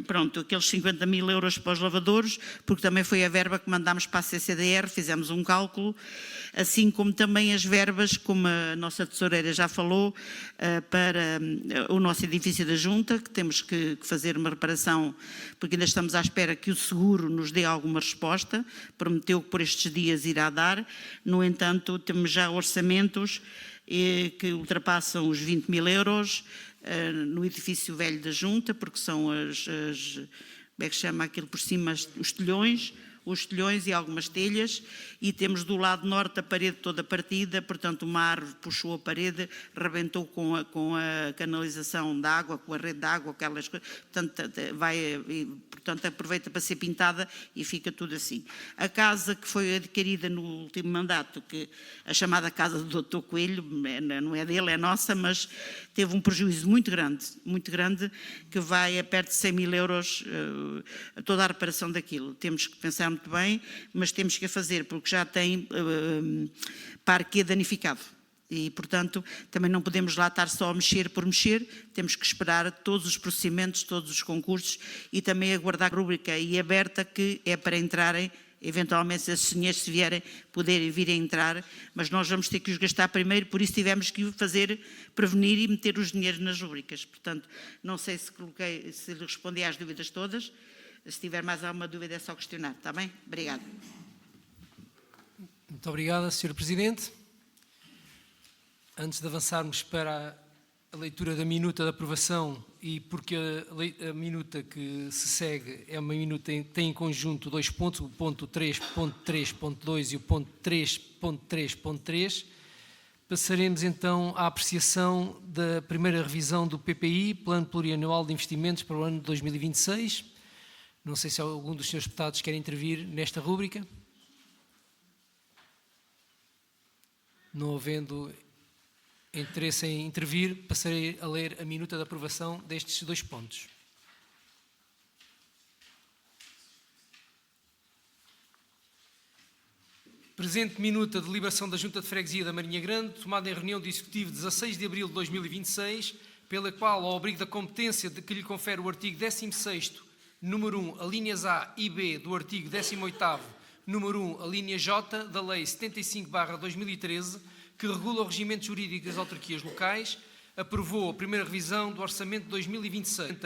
Pronto, aqueles 50 mil euros para os lavadores, porque também foi a verba que mandámos para a CCDR, fizemos um cálculo, assim como também as verbas, como a nossa tesoureira já falou, para o nosso edifício da Junta, que temos que fazer uma reparação, porque ainda estamos à espera que o seguro nos dê alguma resposta, prometeu que por estes dias irá dar, no entanto temos já orçamentos que ultrapassam os 20 mil euros, no edifício velho da Junta, porque são como é que se chama aquilo por cima, os telhões e algumas telhas, e temos do lado norte a parede toda partida, portanto uma árvore puxou a parede, rebentou com a canalização de água, com a rede de água, aquelas coisas, portanto aproveita para ser pintada e fica tudo assim. A casa que foi adquirida no último mandato, a chamada casa do Dr. Coelho, não é dele, é nossa, mas teve um prejuízo muito grande, que vai a perto de 100 mil euros toda a reparação daquilo. Temos que pensar muito bem, mas temos que a fazer, porque já tem parquet danificado. E, portanto, também não podemos lá estar só a mexer por mexer, temos que esperar todos os procedimentos, todos os concursos e também aguardar a rúbrica aí aberta que é para entrarem, eventualmente se esses dinheiros se vierem, poderem vir a entrar, mas nós vamos ter que os gastar primeiro, por isso tivemos que prevenir e meter os dinheiros nas rúbricas. Portanto, não sei se lhe respondi às dúvidas todas, se tiver mais alguma dúvida é só questionar, está bem? Obrigada. Muito obrigada, Sr. Presidente. Antes de avançarmos para a leitura da minuta de aprovação, e porque a minuta que se segue é uma minuta que tem em conjunto dois pontos, o ponto 3.3.2 e o ponto 3.3.3, passaremos então à apreciação da primeira revisão do PPI, Plano Plurianual de Investimentos para o ano de 2026. Não sei se algum dos senhores deputados quer intervir nesta rúbrica. Não havendo interesse em intervir, passarei a ler a minuta de aprovação destes dois pontos. Presente minuta de deliberação da Junta de Freguesia da Marinha Grande, tomada em reunião de executivo 16 de abril de 2026, pela qual, ao abrigo da competência de que lhe confere o artigo 16º, número 1, alíneas A e B do artigo 18º, número 1, alínea J, da Lei 75/2013, que regula o regimento jurídico das autarquias locais, aprovou a primeira revisão do Orçamento de 2026,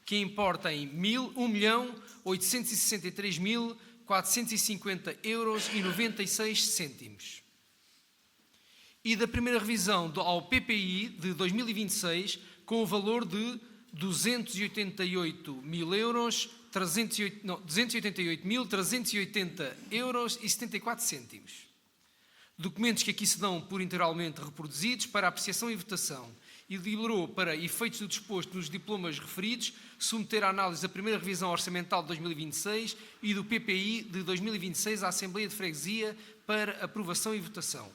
que importa em 1.863.450,96 €. e da primeira revisão ao PPI de 2026 com o valor de 288.380 euros e 74 cêntimos. Documentos que aqui se dão por integralmente reproduzidos para apreciação e votação, e deliberou, para efeitos do disposto nos diplomas referidos, submeter à análise da primeira revisão orçamental de 2026 e do PPI de 2026 à Assembleia de Freguesia para aprovação e votação.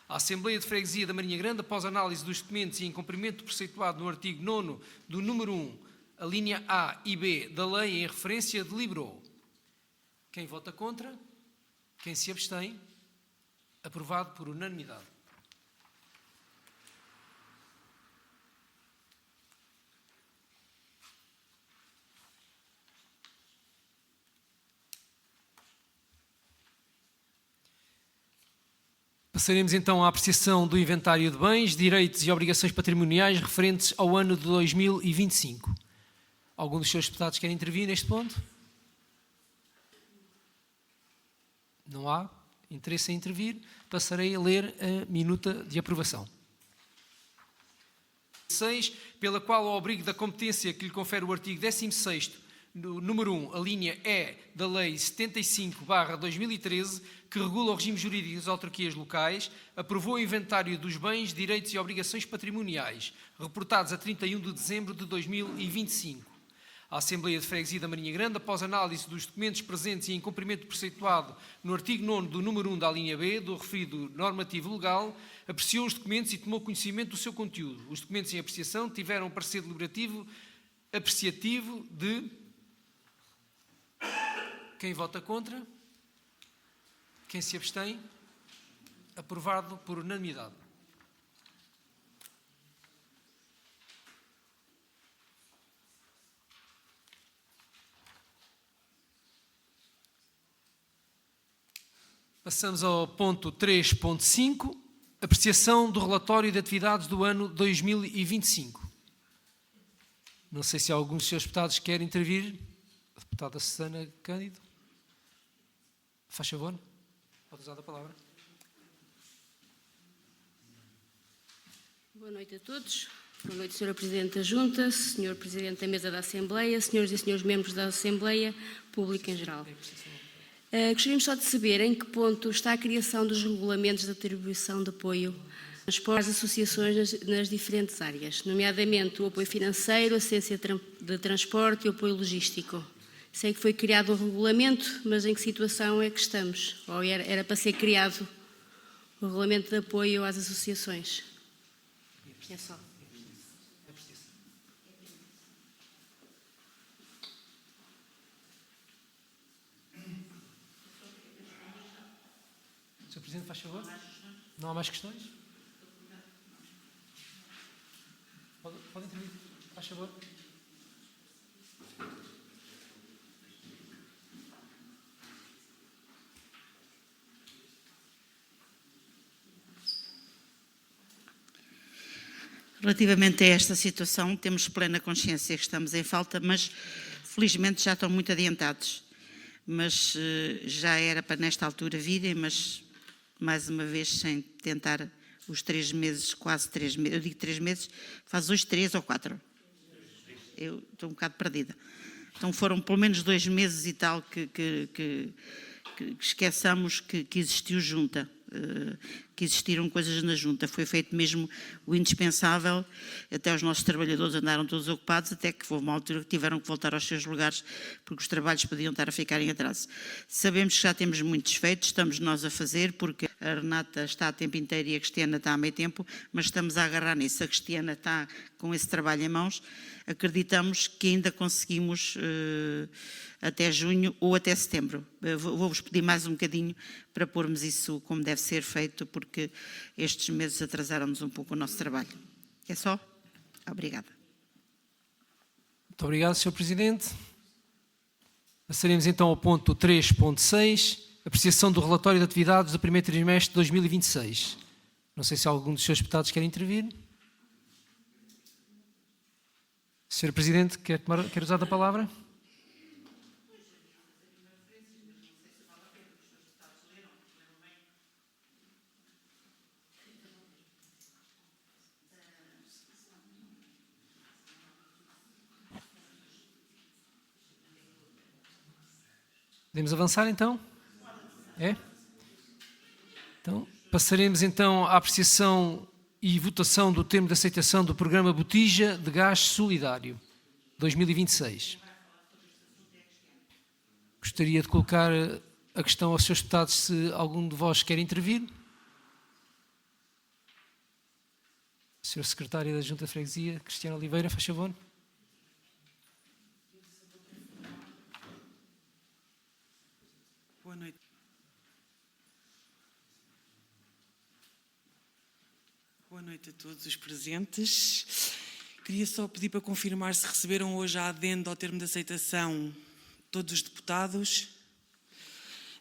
A Assembleia de Freguesia da Marinha Grande, após análise dos documentos e em cumprimento do preceituado no artigo 9º do número 1, a linha A e B da lei em referência, deliberou. Quem vota contra? Quem se abstém? Aprovado por unanimidade. Passaremos então à apreciação do inventário de bens, direitos e obrigações patrimoniais referentes ao ano de 2025. Algum dos seus deputados quer intervir neste ponto? Não há interesse em intervir. Passarei a ler a minuta de aprovação. 6, pela qual, ao abrigo da competência que lhe confere o artigo 16º, número 1, a linha E da Lei 75/2013, que regula o regime jurídico das autarquias locais, aprovou o inventário dos bens, direitos e obrigações patrimoniais, reportados a 31 de dezembro de 2025. A Assembleia de Freguesia da Marinha Grande, após análise dos documentos presentes e em cumprimento preceituado no artigo 9º do número 1 da linha B do referido normativo legal, apreciou os documentos e tomou conhecimento do seu conteúdo. Os documentos em apreciação tiveram um parecer deliberativo apreciativo de... Quem vota contra? Quem se abstém? Aprovado por unanimidade. Passamos ao ponto 3.5, apreciação do relatório de atividades do ano 2025. Não sei se algum dos seus deputados quer intervir. A deputada Susana Cândido. Faz favor. Pode usar a palavra. Boa noite a todos. Boa noite, Sra. Presidente da Junta, Sr. Presidente da Mesa da Assembleia, Senhoras e Senhores membros da Assembleia, público em geral. Gostaríamos só de saber em que ponto está a criação dos regulamentos de atribuição de apoio às associações nas diferentes áreas, nomeadamente o apoio financeiro, assistência de transporte e o apoio logístico. Sei que foi criado um regulamento, mas em que situação é que estamos? Ou era para ser criado o regulamento de apoio às associações? É só. Sr. Presidente, faz favor. Não há mais questões? Pode intervir, faz favor. Relativamente a esta situação, temos plena consciência que estamos em falta, mas felizmente já estão muito adiantados. Mas já era para nesta altura virem, mas mais uma vez sem tentar os 3 meses, quase 3 meses, eu digo 3 meses, faz hoje 3 ou 4. Eu estou um bocado perdida. Então foram pelo menos 2 meses e tal que esqueçamos que existiu junta. Que existiram coisas na junta, foi feito mesmo o indispensável, até os nossos trabalhadores andaram todos ocupados, até que houve uma altura que tiveram que voltar aos seus lugares, porque os trabalhos podiam estar a ficar em atraso. Sabemos que já temos muitos feitos, estamos nós a fazer, porque a Renata está a tempo inteiro e a Cristiana está a meio tempo, mas estamos a agarrar nisso, a Cristiana está com esse trabalho em mãos, acreditamos que ainda conseguimos até junho ou até setembro. Vou-vos pedir mais um bocadinho para pormos isso como deve ser feito, porque estes meses atrasaram-nos um pouco o nosso trabalho. É só? Obrigada. Muito obrigado, Sr. Presidente. Passaremos então ao ponto 3.6, apreciação do relatório de atividades do primeiro trimestre de 2026. Não sei se algum dos seus deputados quer intervir. Sr. Presidente, quer usar da palavra? Podemos avançar então? É? Então, passaremos então à apreciação e votação do termo de aceitação do programa Botija de Gás Solidário 2026. Gostaria de colocar a questão aos senhores deputados se algum de vós quer intervir. Senhor Secretário da Junta de Freguesia, Cristiano Oliveira, faz favor. Boa noite. Boa noite a todos os presentes. Queria só pedir para confirmar se receberam hoje a adenda ao termo de aceitação todos os deputados.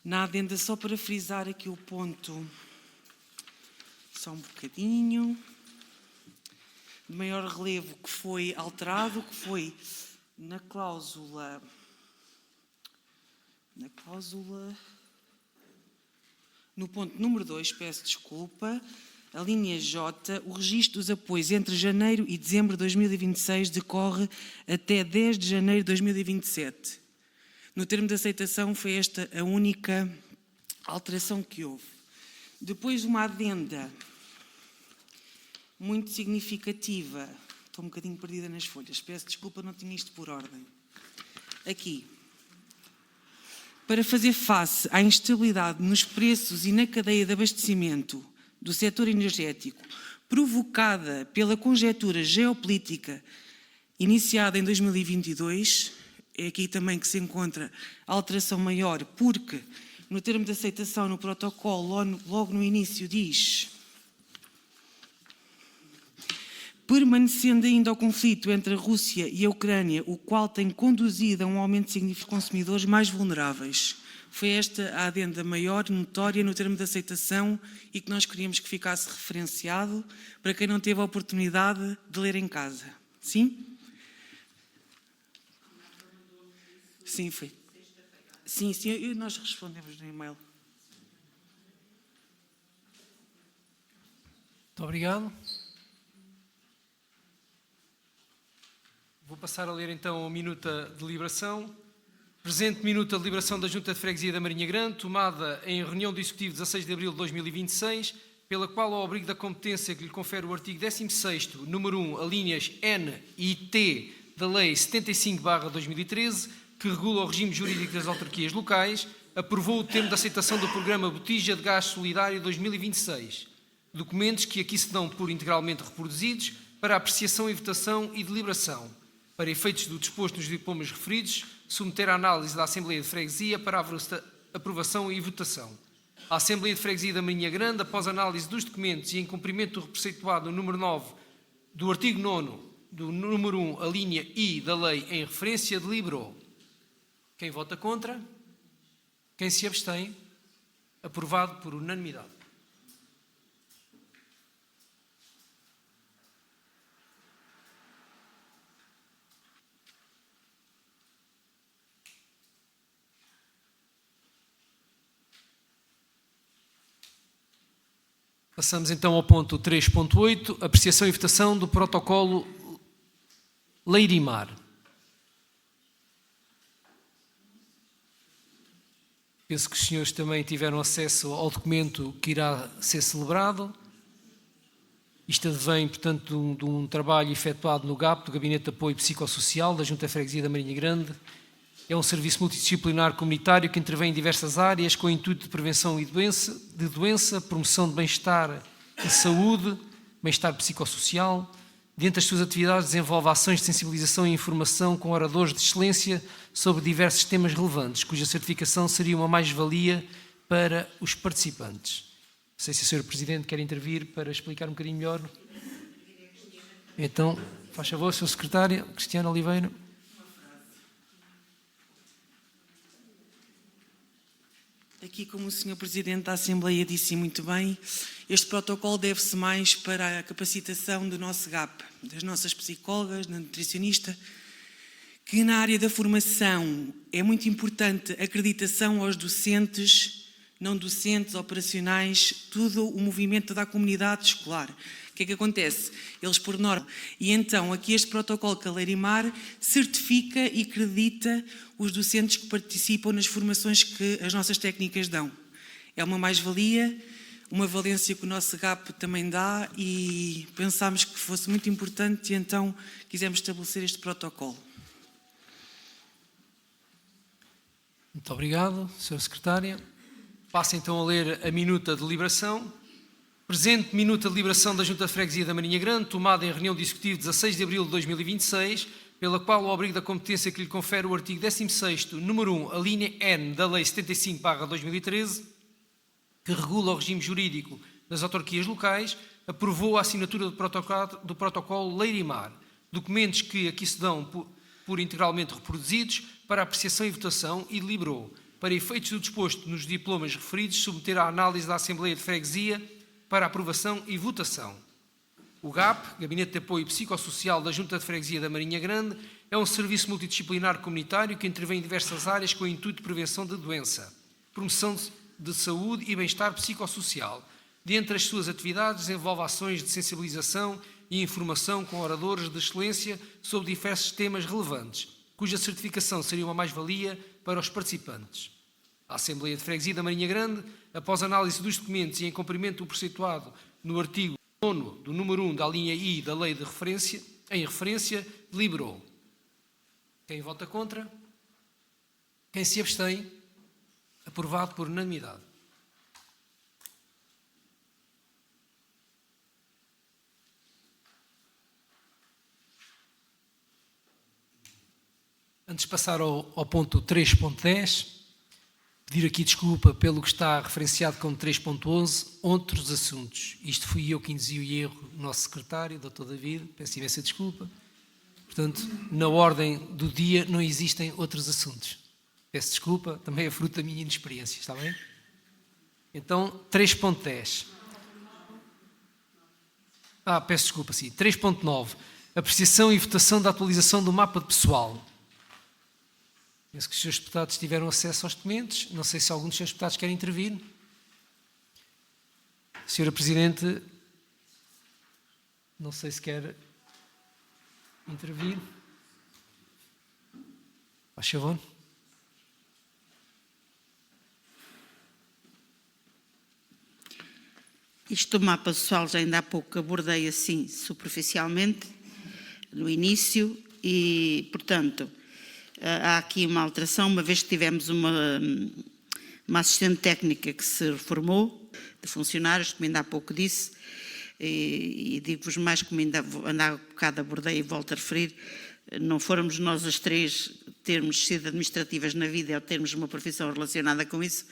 Na adenda, só para frisar aqui o ponto, só um bocadinho, de maior relevo que foi alterado, que foi na cláusula, no ponto número 2, peço desculpa, a linha J, o registro dos apoios entre janeiro e dezembro de 2026 decorre até 10 de janeiro de 2027. No termo de aceitação foi esta a única alteração que houve. Depois uma adenda muito significativa, estou um bocadinho perdida nas folhas, peço desculpa, não tinha isto por ordem. Aqui. Para fazer face à instabilidade nos preços e na cadeia de abastecimento do setor energético, provocada pela conjectura geopolítica iniciada em 2022, é aqui também que se encontra a alteração maior, porque no termo de aceitação no protocolo, logo no início diz: permanecendo ainda o conflito entre a Rússia e a Ucrânia, o qual tem conduzido a um aumento significativo de consumidores mais vulneráveis. Foi esta a adenda maior, notória, no termo de aceitação e que nós queríamos que ficasse referenciado para quem não teve a oportunidade de ler em casa. Sim? Sim, foi. Sim, nós respondemos no e-mail. Muito obrigado. Vou passar a ler então a minuta de deliberação. Presente minuta de deliberação da Junta de Freguesia da Marinha Grande, tomada em reunião do Executivo 16 de abril de 2026, pela qual, ao abrigo da competência que lhe confere o artigo 16º, número 1, alíneas N e T da Lei 75/2013, que regula o regime jurídico das autarquias locais, aprovou o termo de aceitação do programa Botija de Gás Solidário 2026. Documentos que aqui se dão por integralmente reproduzidos para apreciação e votação e deliberação. Para efeitos do disposto nos diplomas referidos, submeter à análise da Assembleia de Freguesia para a aprovação e votação. A Assembleia de Freguesia da Marinha Grande, após análise dos documentos e em cumprimento do preceituado número 9 do artigo 9º do número 1, a linha I da lei em referência, deliberou. Quem vota contra? Quem se abstém? Aprovado por unanimidade. Passamos então ao ponto 3.8, apreciação e votação do protocolo Leirimar. Penso que os senhores também tiveram acesso ao documento que irá ser celebrado. Isto advém, portanto, de um trabalho efetuado no GAP, do Gabinete de Apoio Psicossocial da Junta de Freguesia da Marinha Grande. É um serviço multidisciplinar comunitário que intervém em diversas áreas com o intuito de prevenção de doença, promoção de bem-estar e saúde, bem-estar psicossocial. Dentre as suas atividades, desenvolve ações de sensibilização e informação com oradores de excelência sobre diversos temas relevantes, cuja certificação seria uma mais-valia para os participantes. Não sei se o Sr. Presidente quer intervir para explicar um bocadinho melhor. Então, faz favor, Sr. Secretário, Cristiano Oliveira. Aqui, como o Sr. Presidente da Assembleia disse muito bem, este protocolo deve-se mais para a capacitação do nosso GAP, das nossas psicólogas, da nutricionista, que na área da formação é muito importante a acreditação aos docentes não docentes, operacionais, tudo o movimento da comunidade escolar. O que é que acontece? Eles, por norma, e então aqui este protocolo Caleirimar certifica e acredita os docentes que participam nas formações que as nossas técnicas dão. É uma mais-valia, uma valência que o nosso GAP também dá e pensámos que fosse muito importante e então quisemos estabelecer este protocolo. Muito obrigado, Sra. Secretária. Passo então a ler a minuta de deliberação. Presente minuta de deliberação da Junta de Freguesia da Marinha Grande, tomada em reunião de executivo 16 de abril de 2026, pela qual o abrigo da competência que lhe confere o artigo 16º, número 1, a linha N da Lei 75/2013, que regula o regime jurídico das autarquias locais, aprovou a assinatura do protocolo Leirimar, documentos que aqui se dão por integralmente reproduzidos para apreciação e votação e deliberou, para efeitos do disposto nos diplomas referidos, submeter à análise da Assembleia de Freguesia para aprovação e votação. O GAP, Gabinete de Apoio Psicossocial da Junta de Freguesia da Marinha Grande, é um serviço multidisciplinar comunitário que intervém em diversas áreas com o intuito de prevenção de doença, promoção de saúde e bem-estar psicossocial. Dentre as suas atividades, desenvolve ações de sensibilização e informação com oradores de excelência sobre diversos temas relevantes, cuja certificação seria uma mais-valia para os participantes. A Assembleia de Freguesia da Marinha Grande, após análise dos documentos e em cumprimento do preceituado no artigo 9º do número 1 da linha I da Lei de Referência, em referência, deliberou. Quem vota contra? Quem se abstém? Aprovado por unanimidade. Antes de passar ao ponto 3.10, pedir aqui desculpa pelo que está referenciado como 3.11, outros assuntos. Isto fui eu que induzi o erro, o nosso secretário, Dr. David, peço imensa desculpa. Portanto, na ordem do dia não existem outros assuntos. Peço desculpa, também é fruto da minha inexperiência, está bem? Então, 3.10. Peço desculpa, sim. 3.9. Apreciação e votação da atualização do mapa de pessoal. Penso que os senhores deputados tiveram acesso aos documentos. Não sei se algum dos senhores deputados quer intervir. Senhora Presidente, não sei se quer intervir. Faz favor. Isto do mapa pessoal já ainda há pouco abordei assim superficialmente, no início, e, portanto, há aqui uma alteração, uma vez que tivemos uma assistente técnica que se reformou, de funcionários, como ainda há pouco disse, e digo-vos mais, como ainda há bocado abordei e volto a referir, não fôramos nós as três termos sido administrativas na vida ou termos uma profissão relacionada com isso,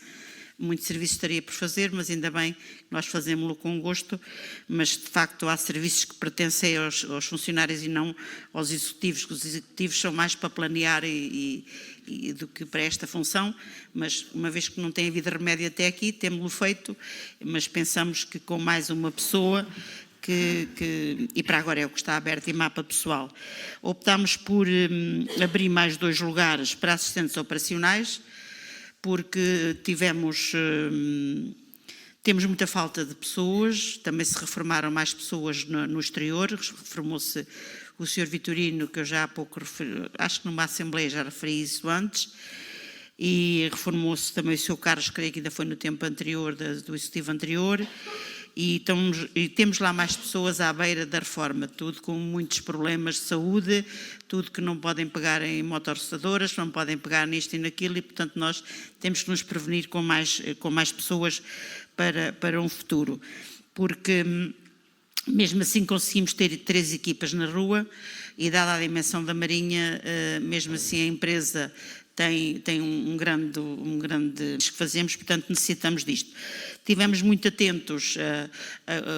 muito serviço estaria por fazer, mas ainda bem que nós fazemos-lo com gosto, mas de facto há serviços que pertencem aos funcionários e não aos executivos, que os executivos são mais para planear do que para esta função, mas uma vez que não tem havido remédio até aqui, temos-lo feito, mas pensamos que com mais uma pessoa, e para agora é o que está aberto em mapa pessoal, optámos por abrir mais 2 lugares para assistentes operacionais, porque temos muita falta de pessoas, também se reformaram mais pessoas no exterior, reformou-se o Sr. Vitorino, que eu já há pouco referi, acho que numa Assembleia já referi isso antes, e reformou-se também o Sr. Carlos, creio que ainda foi no tempo anterior, do executivo anterior, e temos lá mais pessoas à beira da reforma, tudo com muitos problemas de saúde, tudo que não podem pegar em motorroçadoras, não podem pegar nisto e naquilo, e portanto nós temos que nos prevenir com mais pessoas para um futuro, porque mesmo assim conseguimos ter 3 equipas na rua, e dada a dimensão da Marinha, mesmo assim a empresa tem um grande que fazemos, portanto necessitamos disto. Estivemos muito atentos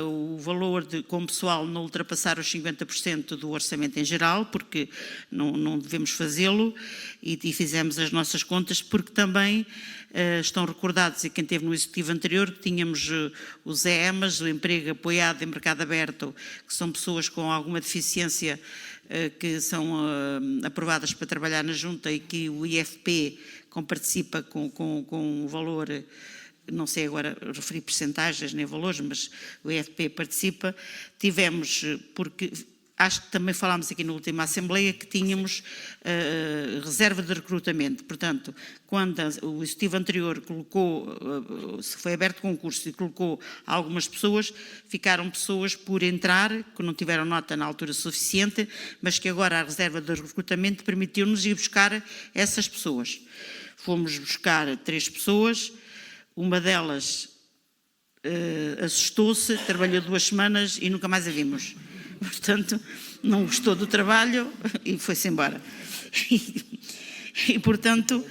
ao valor com o pessoal não ultrapassar os 50% do orçamento em geral, porque não devemos fazê-lo, e fizemos as nossas contas, porque também estão recordados, e quem esteve no executivo anterior, que tínhamos os EMAs, o emprego apoiado em mercado aberto, que são pessoas com alguma deficiência que são aprovadas para trabalhar na Junta, e que o IFP participa com um valor não sei agora referir percentagens nem valores, mas o IFP participa, tivemos, porque acho que também falámos aqui na última Assembleia que tínhamos reserva de recrutamento. Portanto, quando o executivo anterior colocou, se foi aberto concurso e colocou algumas pessoas, ficaram pessoas por entrar, que não tiveram nota na altura suficiente, mas que agora a reserva de recrutamento permitiu-nos ir buscar essas pessoas. Fomos buscar 3 pessoas, uma delas assustou-se, trabalhou 2 semanas e nunca mais a vimos. Portanto, não gostou do trabalho e foi-se embora. E portanto,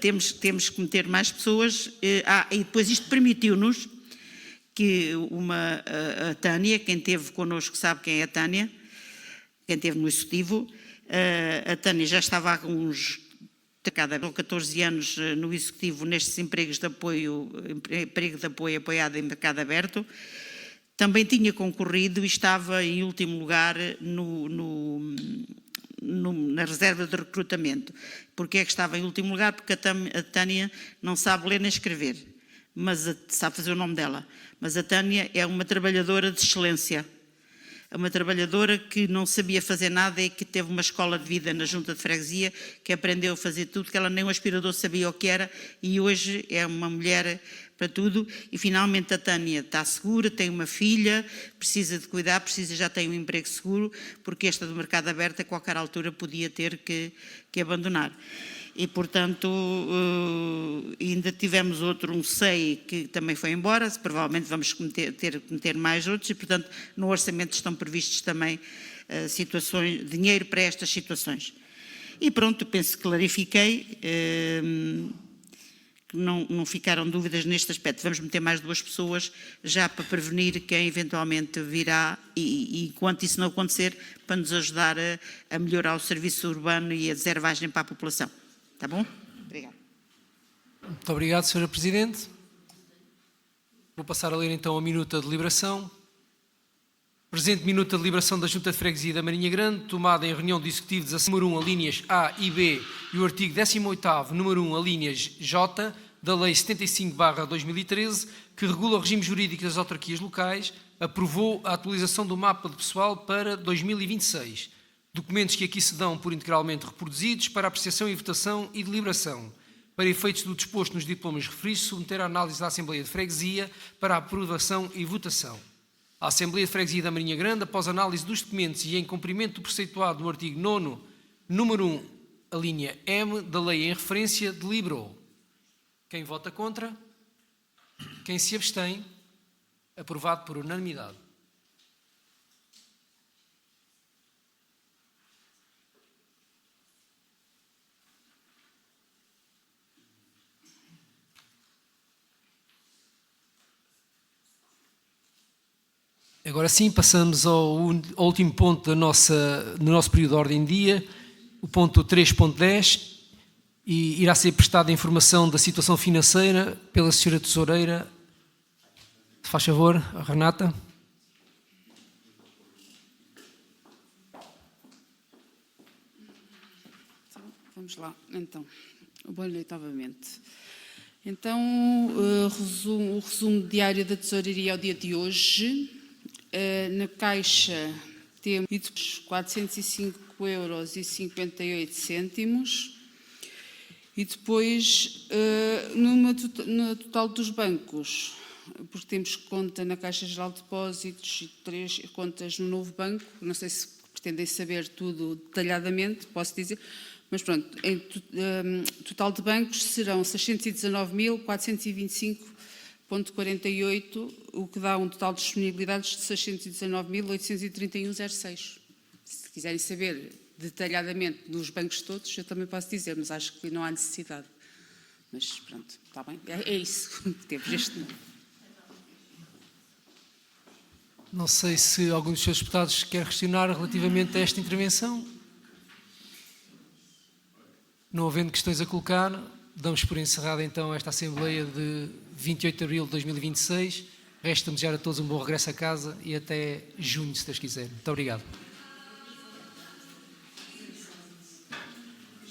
temos que meter mais pessoas. E depois isto permitiu-nos que a Tânia, quem esteve connosco sabe quem é a Tânia, quem esteve no Executivo, a Tânia já estava há uns 14 anos no Executivo nestes empregos de apoio, emprego de apoio apoiado em mercado aberto. Também tinha concorrido e estava em último lugar na reserva de recrutamento. Porquê é que estava em último lugar? Porque a Tânia não sabe ler nem escrever, mas sabe fazer o nome dela. Mas a Tânia é uma trabalhadora de excelência. É uma trabalhadora que não sabia fazer nada e que teve uma escola de vida na Junta de Freguesia, que aprendeu a fazer tudo, que ela nem um aspirador sabia o que era, e hoje é uma mulher para tudo. E finalmente a Tânia está segura, tem uma filha, precisa de cuidar, já tem um emprego seguro, porque esta do mercado aberto a qualquer altura podia ter que abandonar. E, portanto, ainda tivemos um SEI que também foi embora, provavelmente vamos ter que meter mais outros, e, portanto, no orçamento estão previstos também dinheiro para estas situações. E pronto, penso que clarifiquei, que não ficaram dúvidas neste aspecto. Vamos meter mais 2 pessoas já para prevenir quem eventualmente virá e enquanto isso não acontecer, para nos ajudar a melhorar o serviço urbano e a deservagem para a população. Está bom? Obrigada. Muito obrigado, Sra. Presidente. Vou passar a ler então a minuta de deliberação. Presente minuta de deliberação da Junta de Freguesia da Marinha Grande, tomada em reunião de executivo 17, número 1, alíneas A e B, e o artigo 18º, número 1, alíneas J, da Lei 75/2013, que regula o regime jurídico das autarquias locais, aprovou a atualização do mapa de pessoal para 2026. Documentos que aqui se dão por integralmente reproduzidos para apreciação e votação e deliberação. Para efeitos do disposto nos diplomas referidos, submeter à análise da Assembleia de Freguesia para a aprovação e votação. A Assembleia de Freguesia da Marinha Grande, após análise dos documentos e em cumprimento do preceituado no artigo 9º, número 1, a linha M, da lei em referência, deliberou. Quem vota contra? Quem se abstém? Aprovado por unanimidade. Agora sim, passamos ao último ponto do nosso período de ordem de dia, o ponto 3.10, e irá ser prestada informação da situação financeira pela Sra. Tesoureira. Faz favor, a Renata. Vamos lá, então. Boa noite novamente. Então, o resumo diário da Tesouraria ao dia de hoje. Na Caixa temos 405,58 €. E depois, no total dos bancos, porque temos conta na Caixa Geral de Depósitos e 3 contas no novo banco, não sei se pretendem saber tudo detalhadamente, posso dizer, mas pronto, em total de bancos serão 619.425,48, o que dá um total de disponibilidades de 619.831,06. Se quiserem saber detalhadamente dos bancos todos, eu também posso dizer, mas acho que não há necessidade. Mas pronto, está bem, é isso que temos este número. Não sei se algum dos seus deputados quer questionar relativamente a esta intervenção. Não havendo questões a colocar, damos por encerrada então esta Assembleia de 28 de abril de 2026. Resta-me desejar a todos um bom regresso a casa e até junho, se Deus quiser. Muito obrigado.